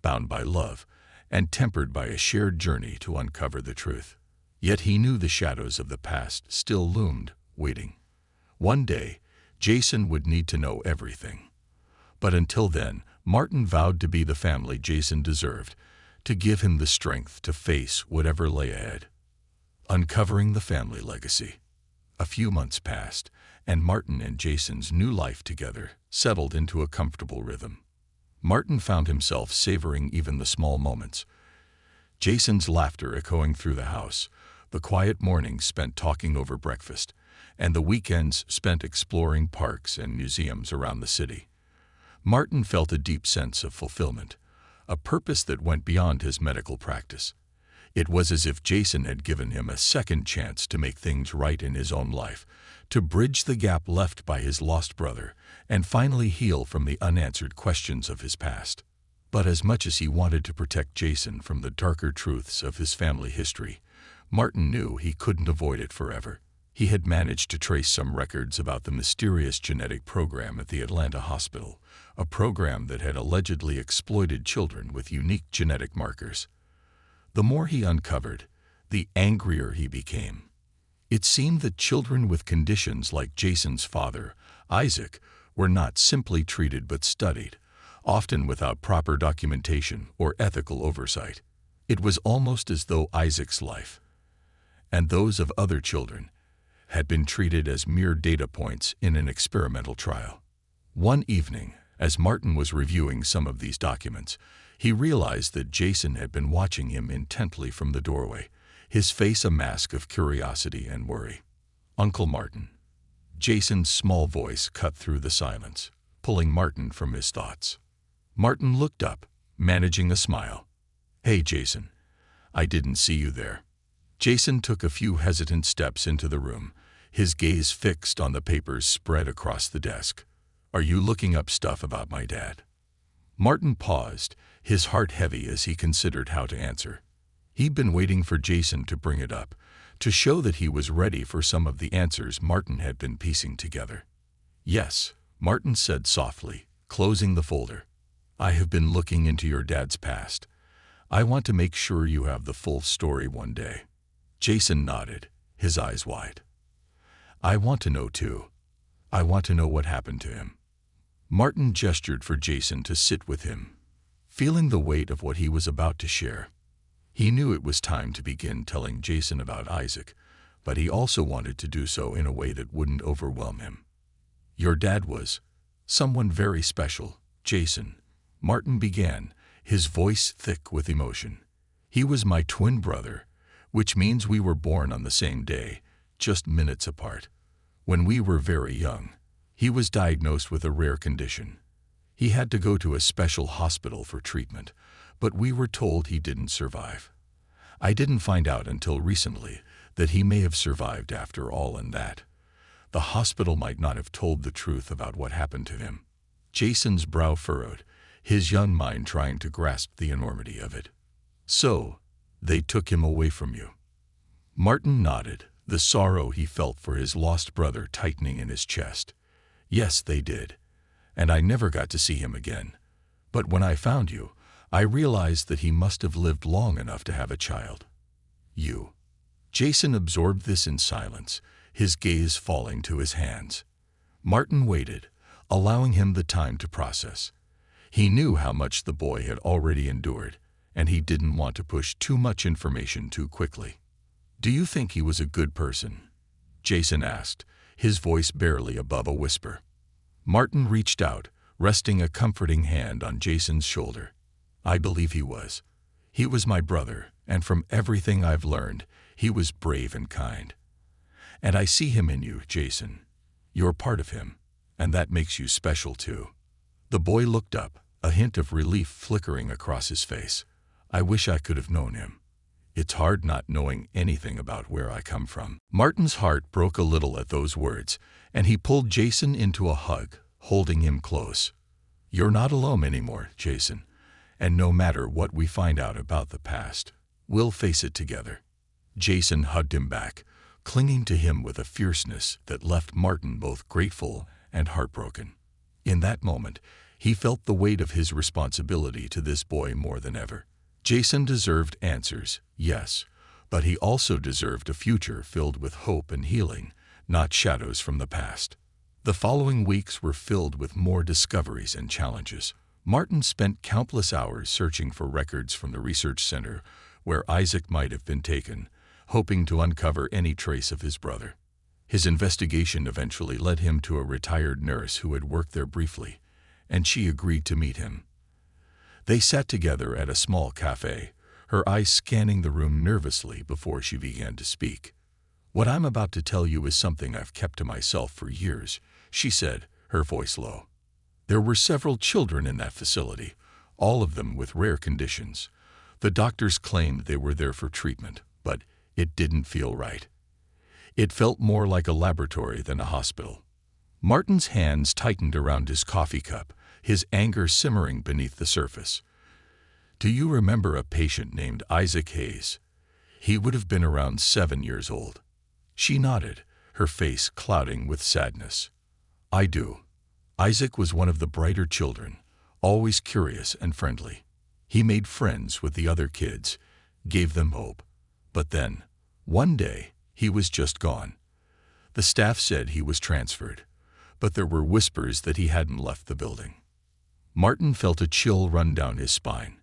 bound by love, and tempered by a shared journey to uncover the truth. Yet he knew the shadows of the past still loomed, waiting. One day, Jason would need to know everything. But until then, Martin vowed to be the family Jason deserved, to give him the strength to face whatever lay ahead. Uncovering the family legacy. A few months passed, and Martin and Jason's new life together settled into a comfortable rhythm. Martin found himself savoring even the small moments. Jason's laughter echoing through the house, the quiet mornings spent talking over breakfast, and the weekends spent exploring parks and museums around the city. Martin felt a deep sense of fulfillment, a purpose that went beyond his medical practice. It was as if Jason had given him a second chance to make things right in his own life, to bridge the gap left by his lost brother, and finally heal from the unanswered questions of his past. But as much as he wanted to protect Jason from the darker truths of his family history, Martin knew he couldn't avoid it forever. He had managed to trace some records about the mysterious genetic program at the Atlanta hospital, a program that had allegedly exploited children with unique genetic markers. The more he uncovered, the angrier he became. It seemed that children with conditions like Jason's father, Isaac, were not simply treated but studied, often without proper documentation or ethical oversight. It was almost as though Isaac's life, and those of other children, had been treated as mere data points in an experimental trial. One evening, as Martin was reviewing some of these documents, he realized that Jason had been watching him intently from the doorway, his face a mask of curiosity and worry. "Uncle Martin." Jason's small voice cut through the silence, pulling Martin from his thoughts. Martin looked up, managing a smile. "Hey, Jason. I didn't see you there." Jason took a few hesitant steps into the room, his gaze fixed on the papers spread across the desk. "Are you looking up stuff about my dad?" Martin paused, his heart heavy as he considered how to answer. He'd been waiting for Jason to bring it up, to show that he was ready for some of the answers Martin had been piecing together. "Yes," Martin said softly, closing the folder. "I have been looking into your dad's past. I want to make sure you have the full story one day." Jason nodded, his eyes wide. "I want to know too. I want to know what happened to him." Martin gestured for Jason to sit with him, feeling the weight of what he was about to share. He knew it was time to begin telling Jason about Isaac, but he also wanted to do so in a way that wouldn't overwhelm him. "Your dad was someone very special, Jason," Martin began, his voice thick with emotion. "He was my twin brother, which means we were born on the same day, just minutes apart. When we were very young, he was diagnosed with a rare condition. He had to go to a special hospital for treatment, but we were told he didn't survive. I didn't find out until recently that he may have survived after all, and that the hospital might not have told the truth about what happened to him." Jason's brow furrowed, his young mind trying to grasp the enormity of it. "So, they took him away from you?" Martin nodded, the sorrow he felt for his lost brother tightening in his chest. "Yes, they did, and I never got to see him again. But when I found you, I realized that he must have lived long enough to have a child. You." Jason absorbed this in silence, his gaze falling to his hands. Martin waited, allowing him the time to process. He knew how much the boy had already endured, and he didn't want to push too much information too quickly. "Do you think he was a good person?" Jason asked, his voice barely above a whisper. Martin reached out, resting a comforting hand on Jason's shoulder. "I believe he was. He was my brother, and from everything I've learned, he was brave and kind. And I see him in you, Jason. You're part of him, and that makes you special too." The boy looked up, a hint of relief flickering across his face. "I wish I could have known him. It's hard not knowing anything about where I come from." Martin's heart broke a little at those words, and he pulled Jason into a hug, holding him close. "You're not alone anymore, Jason, and no matter what we find out about the past, we'll face it together." Jason hugged him back, clinging to him with a fierceness that left Martin both grateful and heartbroken. In that moment, he felt the weight of his responsibility to this boy more than ever. Jason deserved answers, yes, but he also deserved a future filled with hope and healing, not shadows from the past. The following weeks were filled with more discoveries and challenges. Martin spent countless hours searching for records from the research center where Isaac might have been taken, hoping to uncover any trace of his brother. His investigation eventually led him to a retired nurse who had worked there briefly, and she agreed to meet him. They sat together at a small cafe, her eyes scanning the room nervously before she began to speak. "What I'm about to tell you is something I've kept to myself for years," she said, her voice low. "There were several children in that facility, all of them with rare conditions. The doctors claimed they were there for treatment, but it didn't feel right. It felt more like a laboratory than a hospital." Martin's hands tightened around his coffee cup, his anger simmering beneath the surface. "Do you remember a patient named Isaac Hayes? He would have been around 7 years old." She nodded, her face clouding with sadness. "I do. Isaac was one of the brighter children, always curious and friendly. He made friends with the other kids, gave them hope. But then, one day, he was just gone. The staff said he was transferred, but there were whispers that he hadn't left the building. Martin felt a chill run down his spine.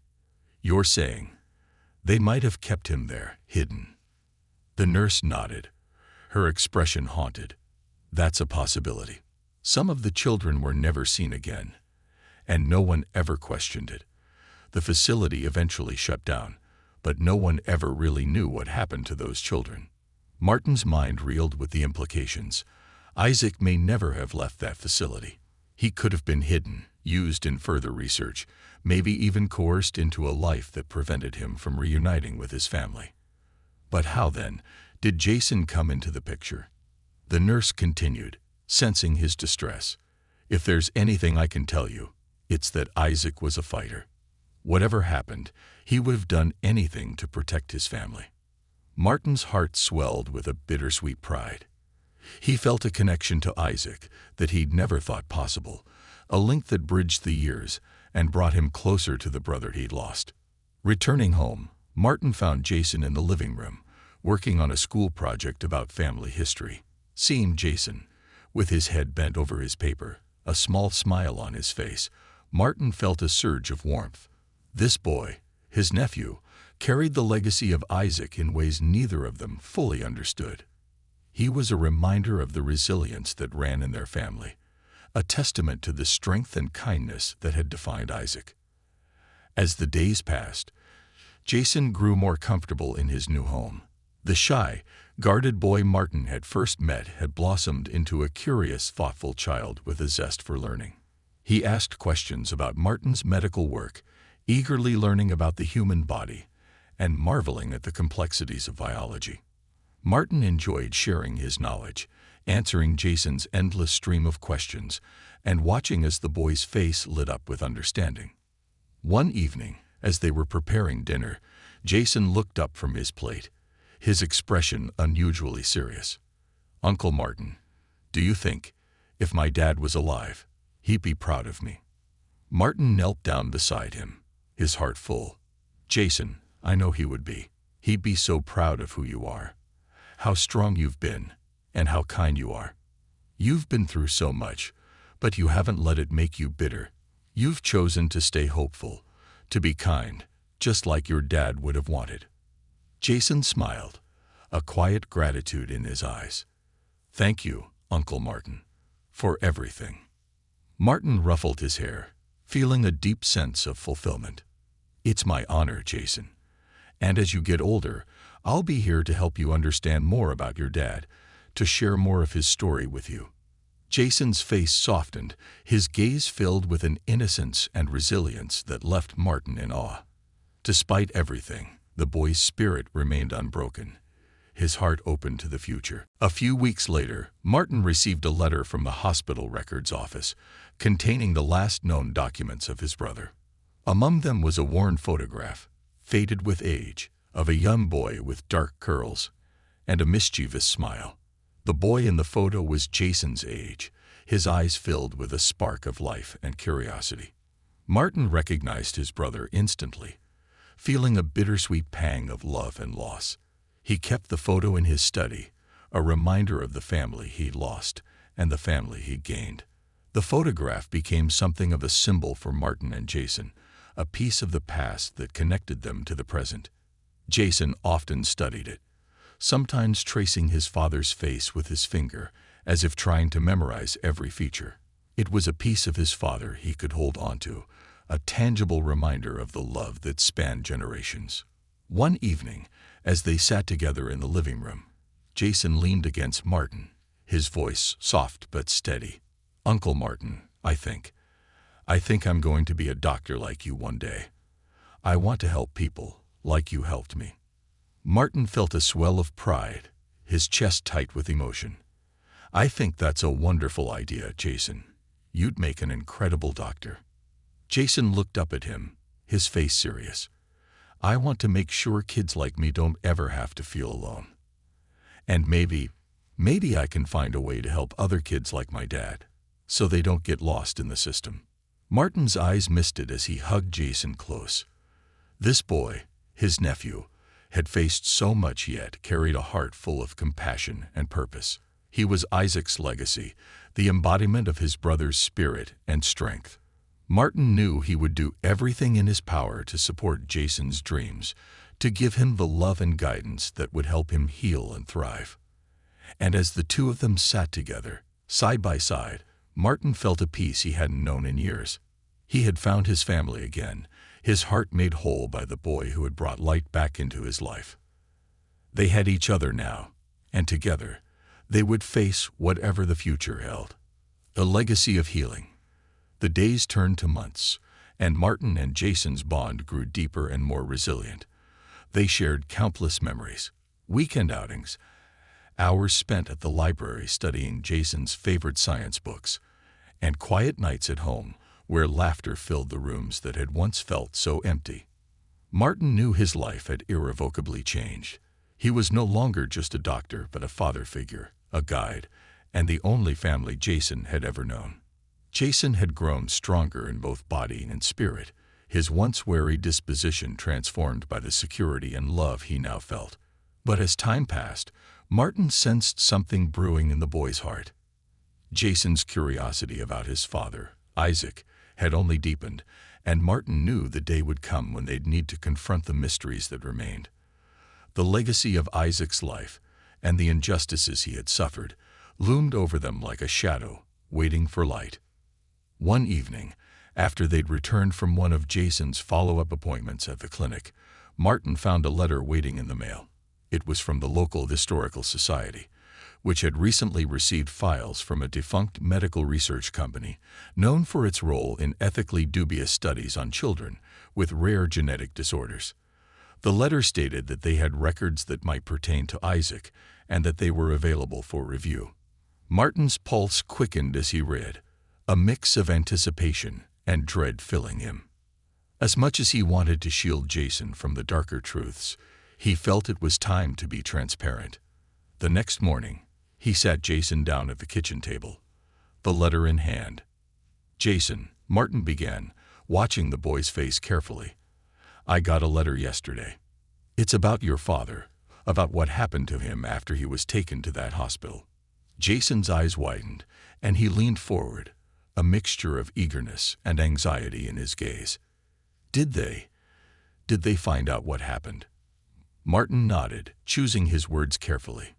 "You're saying they might have kept him there, hidden?" The nurse nodded, her expression haunted. "That's a possibility. Some of the children were never seen again, and no one ever questioned it. The facility eventually shut down, but no one ever really knew what happened to those children." Martin's mind reeled with the implications. Isaac may never have left that facility. He could have been hidden, used in further research, maybe even coerced into a life that prevented him from reuniting with his family. But how then did Jason come into the picture? The nurse continued, sensing his distress. "If there's anything I can tell you, it's that Isaac was a fighter. Whatever happened, he would have done anything to protect his family." Martin's heart swelled with a bittersweet pride. He felt a connection to Isaac that he'd never thought possible, a link that bridged the years and brought him closer to the brother he'd lost. Returning home, Martin found Jason in the living room, working on a school project about family history. Seeing Jason, with his head bent over his paper, a small smile on his face, Martin felt a surge of warmth. This boy, his nephew, carried the legacy of Isaac in ways neither of them fully understood. He was a reminder of the resilience that ran in their family, a testament to the strength and kindness that had defined Isaac. As the days passed, Jason grew more comfortable in his new home. The shy, guarded boy Martin had first met had blossomed into a curious, thoughtful child with a zest for learning. He asked questions about Martin's medical work, eagerly learning about the human body and marveling at the complexities of biology. Martin enjoyed sharing his knowledge, answering Jason's endless stream of questions, and watching as the boy's face lit up with understanding. One evening, as they were preparing dinner, Jason looked up from his plate, his expression unusually serious. "Uncle Martin, do you think, if my dad was alive, he'd be proud of me?" Martin knelt down beside him, his heart full. "Jason, I know he would be. He'd be so proud of who you are, how strong you've been, and how kind you are. You've been through so much, but you haven't let it make you bitter. You've chosen to stay hopeful, to be kind, just like your dad would have wanted." Jason smiled, a quiet gratitude in his eyes. "Thank you, Uncle Martin, for everything." Martin ruffled his hair, feeling a deep sense of fulfillment. "It's my honor, Jason. And as you get older, I'll be here to help you understand more about your dad, to share more of his story with you." Jason's face softened, his gaze filled with an innocence and resilience that left Martin in awe. Despite everything, the boy's spirit remained unbroken, his heart open to the future. A few weeks later, Martin received a letter from the hospital records office, containing the last known documents of his brother. Among them was a worn photograph, faded with age, of a young boy with dark curls and a mischievous smile. The boy in the photo was Jason's age, his eyes filled with a spark of life and curiosity. Martin recognized his brother instantly, feeling a bittersweet pang of love and loss. He kept the photo in his study, a reminder of the family he'd lost and the family he'd gained. The photograph became something of a symbol for Martin and Jason, a piece of the past that connected them to the present. Jason often studied it, sometimes tracing his father's face with his finger, as if trying to memorize every feature. It was a piece of his father he could hold onto, a tangible reminder of the love that spanned generations. One evening, as they sat together in the living room, Jason leaned against Martin, his voice soft but steady. "Uncle Martin, I think I'm going to be a doctor like you one day. I want to help people like you helped me." Martin felt a swell of pride, his chest tight with emotion. "I think that's a wonderful idea, Jason. You'd make an incredible doctor." Jason looked up at him, his face serious. "I want to make sure kids like me don't ever have to feel alone. And maybe I can find a way to help other kids like my dad, so they don't get lost in the system." Martin's eyes misted as he hugged Jason close. This boy, his nephew, had faced so much yet carried a heart full of compassion and purpose. He was Isaac's legacy, the embodiment of his brother's spirit and strength. Martin knew he would do everything in his power to support Jason's dreams, to give him the love and guidance that would help him heal and thrive. And as the two of them sat together, side by side, Martin felt a peace he hadn't known in years. He had found his family again, his heart made whole by the boy who had brought light back into his life. They had each other now, and together, they would face whatever the future held. A legacy of healing. The days turned to months, and Martin and Jason's bond grew deeper and more resilient. They shared countless memories, weekend outings, hours spent at the library studying Jason's favorite science books, and quiet nights at home where laughter filled the rooms that had once felt so empty. Martin knew his life had irrevocably changed. He was no longer just a doctor, but a father figure, a guide, and the only family Jason had ever known. Jason had grown stronger in both body and spirit, his once wary disposition transformed by the security and love he now felt. But as time passed, Martin sensed something brewing in the boy's heart. Jason's curiosity about his father, Isaac, had only deepened, and Martin knew the day would come when they'd need to confront the mysteries that remained. The legacy of Isaac's life, and the injustices he had suffered, loomed over them like a shadow, waiting for light. One evening, after they'd returned from one of Jason's follow-up appointments at the clinic, Martin found a letter waiting in the mail. It was from the local historical society, which had recently received files from a defunct medical research company known for its role in ethically dubious studies on children with rare genetic disorders. The letter stated that they had records that might pertain to Isaac and that they were available for review. Martin's pulse quickened as he read, a mix of anticipation and dread filling him. As much as he wanted to shield Jason from the darker truths, he felt it was time to be transparent. The next morning, he sat Jason down at the kitchen table, the letter in hand. "Jason," Martin began, watching the boy's face carefully, "I got a letter yesterday. It's about your father, about what happened to him after he was taken to that hospital." Jason's eyes widened, and he leaned forward, a mixture of eagerness and anxiety in his gaze. Did they find out what happened?" Martin nodded, choosing his words carefully.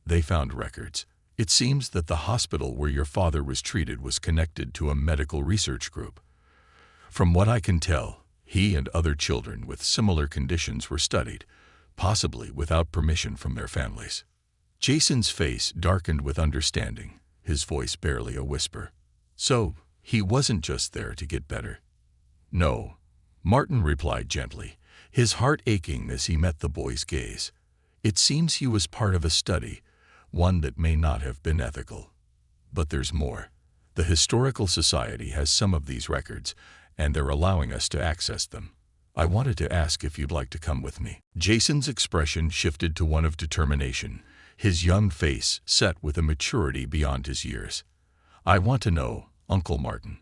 "They found records. It seems that the hospital where your father was treated was connected to a medical research group. From what I can tell, he and other children with similar conditions were studied, possibly without permission from their families." Jason's face darkened with understanding, his voice barely a whisper. "So, he wasn't just there to get better?" "No," Martin replied gently, his heart aching as he met the boy's gaze. "It seems he was part of a study, one that may not have been ethical. But there's more. The Historical Society has some of these records, and they're allowing us to access them. I wanted to ask if you'd like to come with me." Jason's expression shifted to one of determination, his young face set with a maturity beyond his years. "I want to know, Uncle Martin.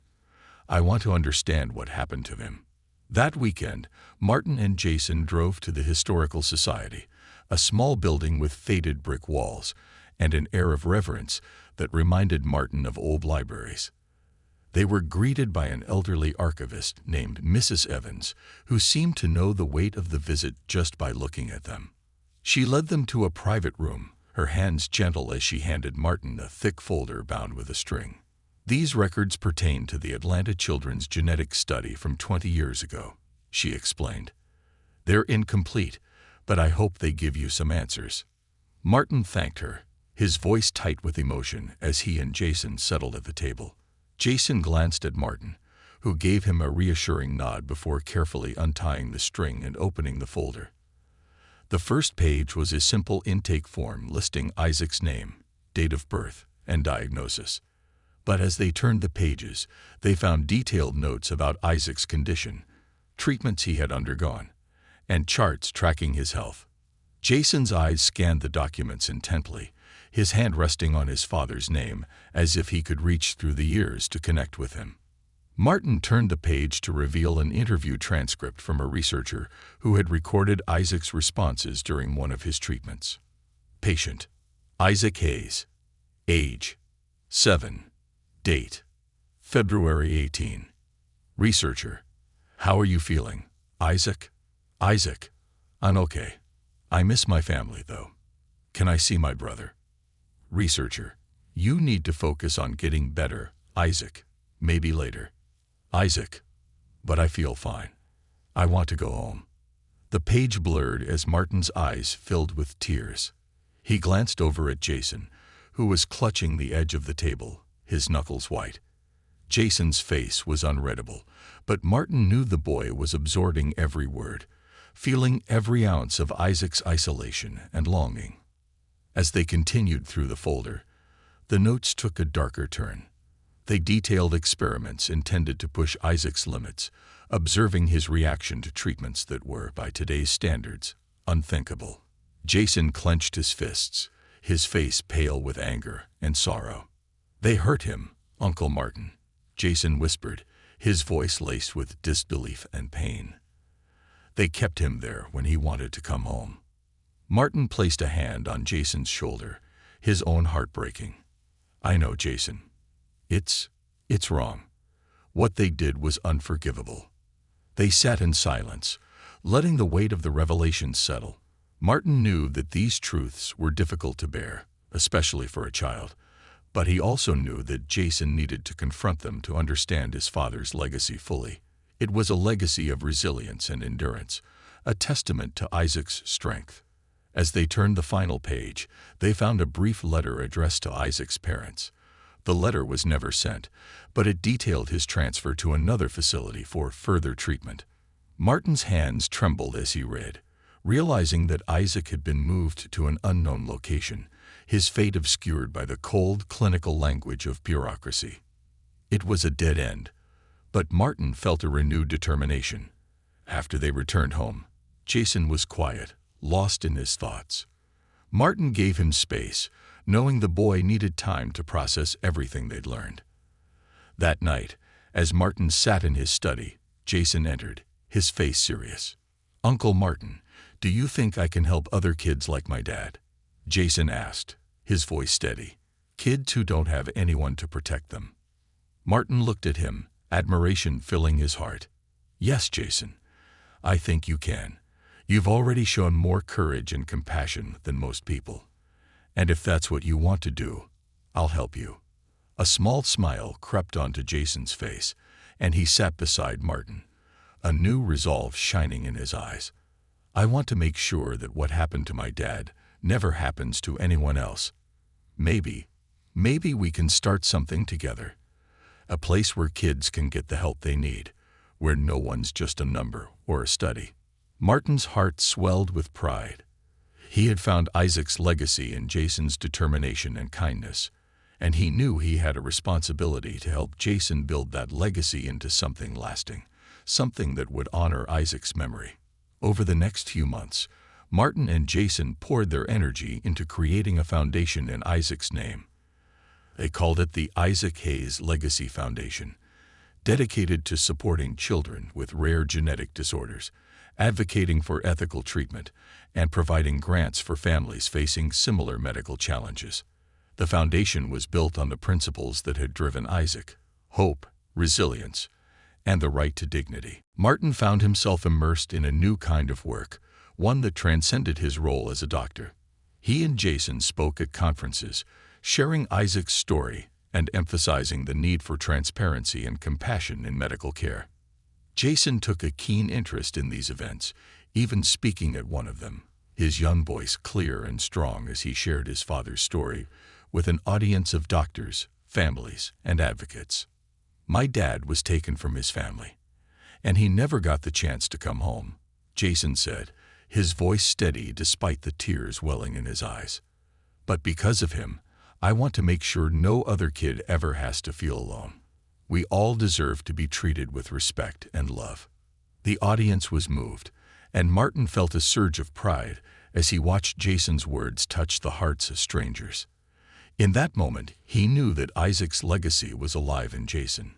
I want to understand what happened to him." That weekend, Martin and Jason drove to the Historical Society, a small building with faded brick walls and an air of reverence that reminded Martin of old libraries. They were greeted by an elderly archivist named Mrs. Evans, who seemed to know the weight of the visit just by looking at them. She led them to a private room, her hands gentle as she handed Martin a thick folder bound with a string. "These records pertain to the Atlanta Children's Genetic Study from 20 years ago," she explained. "They're incomplete, but I hope they give you some answers." Martin thanked her, his voice tight with emotion as he and Jason settled at the table. Jason glanced at Martin, who gave him a reassuring nod before carefully untying the string and opening the folder. The first page was a simple intake form listing Isaac's name, date of birth, and diagnosis. But as they turned the pages, they found detailed notes about Isaac's condition, treatments he had undergone, and charts tracking his health. Jason's eyes scanned the documents intently, his hand resting on his father's name, as if he could reach through the years to connect with him. Martin turned the page to reveal an interview transcript from a researcher who had recorded Isaac's responses during one of his treatments. Patient: Isaac Hayes. Age: 7. Date: February 18. Researcher: How are you feeling, Isaac? Isaac: I'm okay. I miss my family, though. Can I see my brother? Researcher: You need to focus on getting better, Isaac. Maybe later. Isaac: But I feel fine. I want to go home. The page blurred as Martin's eyes filled with tears. He glanced over at Jason, who was clutching the edge of the table, his knuckles white. Jason's face was unreadable, but Martin knew the boy was absorbing every word, feeling every ounce of Isaac's isolation and longing. As they continued through the folder, the notes took a darker turn. They detailed experiments intended to push Isaac's limits, observing his reaction to treatments that were, by today's standards, unthinkable. Jason clenched his fists, his face pale with anger and sorrow. They hurt him, Uncle Martin, Jason whispered, his voice laced with disbelief and pain. They kept him there when he wanted to come home. Martin placed a hand on Jason's shoulder, his own heart breaking. I know, Jason. It's wrong. What they did was unforgivable. They sat in silence, letting the weight of the revelation settle. Martin knew that these truths were difficult to bear, especially for a child, but he also knew that Jason needed to confront them to understand his father's legacy fully. It was a legacy of resilience and endurance, a testament to Isaac's strength. As they turned the final page, they found a brief letter addressed to Isaac's parents. The letter was never sent, but it detailed his transfer to another facility for further treatment. Martin's hands trembled as he read, realizing that Isaac had been moved to an unknown location, his fate obscured by the cold, clinical language of bureaucracy. It was a dead end, but Martin felt a renewed determination. After they returned home, Jason was quiet, lost in his thoughts. Martin gave him space, knowing the boy needed time to process everything they'd learned. That night, as Martin sat in his study, Jason entered, his face serious. Uncle Martin, do you think I can help other kids like my dad? Jason asked, his voice steady. Kids who don't have anyone to protect them. Martin looked at him, admiration filling his heart. Yes, Jason, I think you can. You've already shown more courage and compassion than most people. And if that's what you want to do, I'll help you. A small smile crept onto Jason's face, and he sat beside Martin, a new resolve shining in his eyes. I want to make sure that what happened to my dad never happens to anyone else. Maybe we can start something together. A place where kids can get the help they need, where no one's just a number or a study. Martin's heart swelled with pride. He had found Isaac's legacy in Jason's determination and kindness, and he knew he had a responsibility to help Jason build that legacy into something lasting, something that would honor Isaac's memory. Over the next few months, Martin and Jason poured their energy into creating a foundation in Isaac's name. They called it the Isaac Hayes Legacy Foundation, dedicated to supporting children with rare genetic disorders, advocating for ethical treatment, and providing grants for families facing similar medical challenges. The foundation was built on the principles that had driven Isaac: hope, resilience, and the right to dignity. Martin found himself immersed in a new kind of work, one that transcended his role as a doctor. He and Jason spoke at conferences, sharing Isaac's story and emphasizing the need for transparency and compassion in medical care. Jason took a keen interest in these events, even speaking at one of them, his young voice clear and strong as he shared his father's story with an audience of doctors, families, and advocates. My dad was taken from his family, and he never got the chance to come home, Jason said, his voice steady despite the tears welling in his eyes. But because of him, I want to make sure no other kid ever has to feel alone. We all deserve to be treated with respect and love. The audience was moved, and Martin felt a surge of pride as he watched Jason's words touch the hearts of strangers. In that moment, he knew that Isaac's legacy was alive in Jason.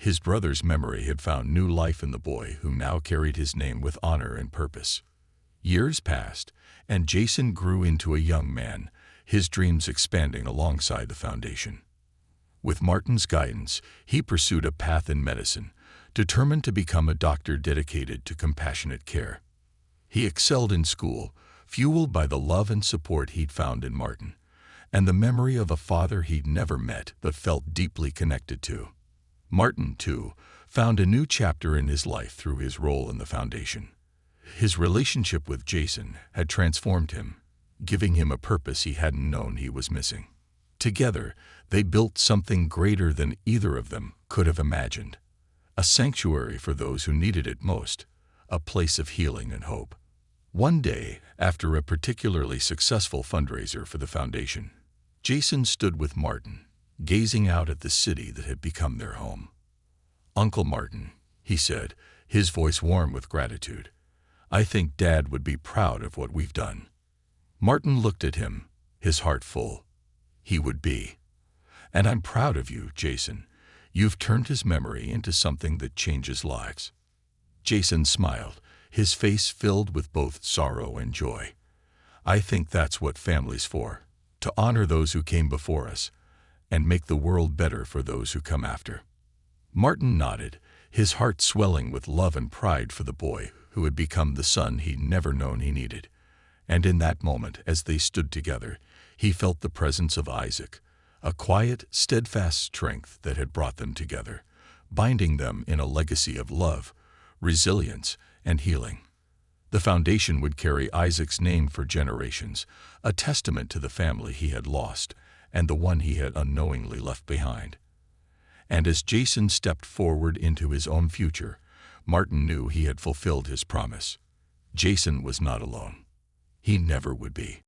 His brother's memory had found new life in the boy who now carried his name with honor and purpose. Years passed, and Jason grew into a young man, his dreams expanding alongside the foundation. With Martin's guidance, he pursued a path in medicine, determined to become a doctor dedicated to compassionate care. He excelled in school, fueled by the love and support he'd found in Martin, and the memory of a father he'd never met but felt deeply connected to. Martin, too, found a new chapter in his life through his role in the foundation. His relationship with Jason had transformed him, giving him a purpose he hadn't known he was missing. Together, they built something greater than either of them could have imagined. A sanctuary for those who needed it most, a place of healing and hope. One day, after a particularly successful fundraiser for the foundation, Jason stood with Martin, gazing out at the city that had become their home. "Uncle Martin," he said, his voice warm with gratitude, "I think Dad would be proud of what we've done." Martin looked at him, his heart full. He would be. "And I'm proud of you, Jason. You've turned his memory into something that changes lives." Jason smiled, his face filled with both sorrow and joy. "I think that's what family's for, to honor those who came before us, and make the world better for those who come after." Martin nodded, his heart swelling with love and pride for the boy who had become the son he'd never known he needed. And in that moment, as they stood together, he felt the presence of Isaac, a quiet, steadfast strength that had brought them together, binding them in a legacy of love, resilience, and healing. The foundation would carry Isaac's name for generations, a testament to the family he had lost and the one he had unknowingly left behind. And as Jason stepped forward into his own future, Martin knew he had fulfilled his promise. Jason was not alone. He never would be.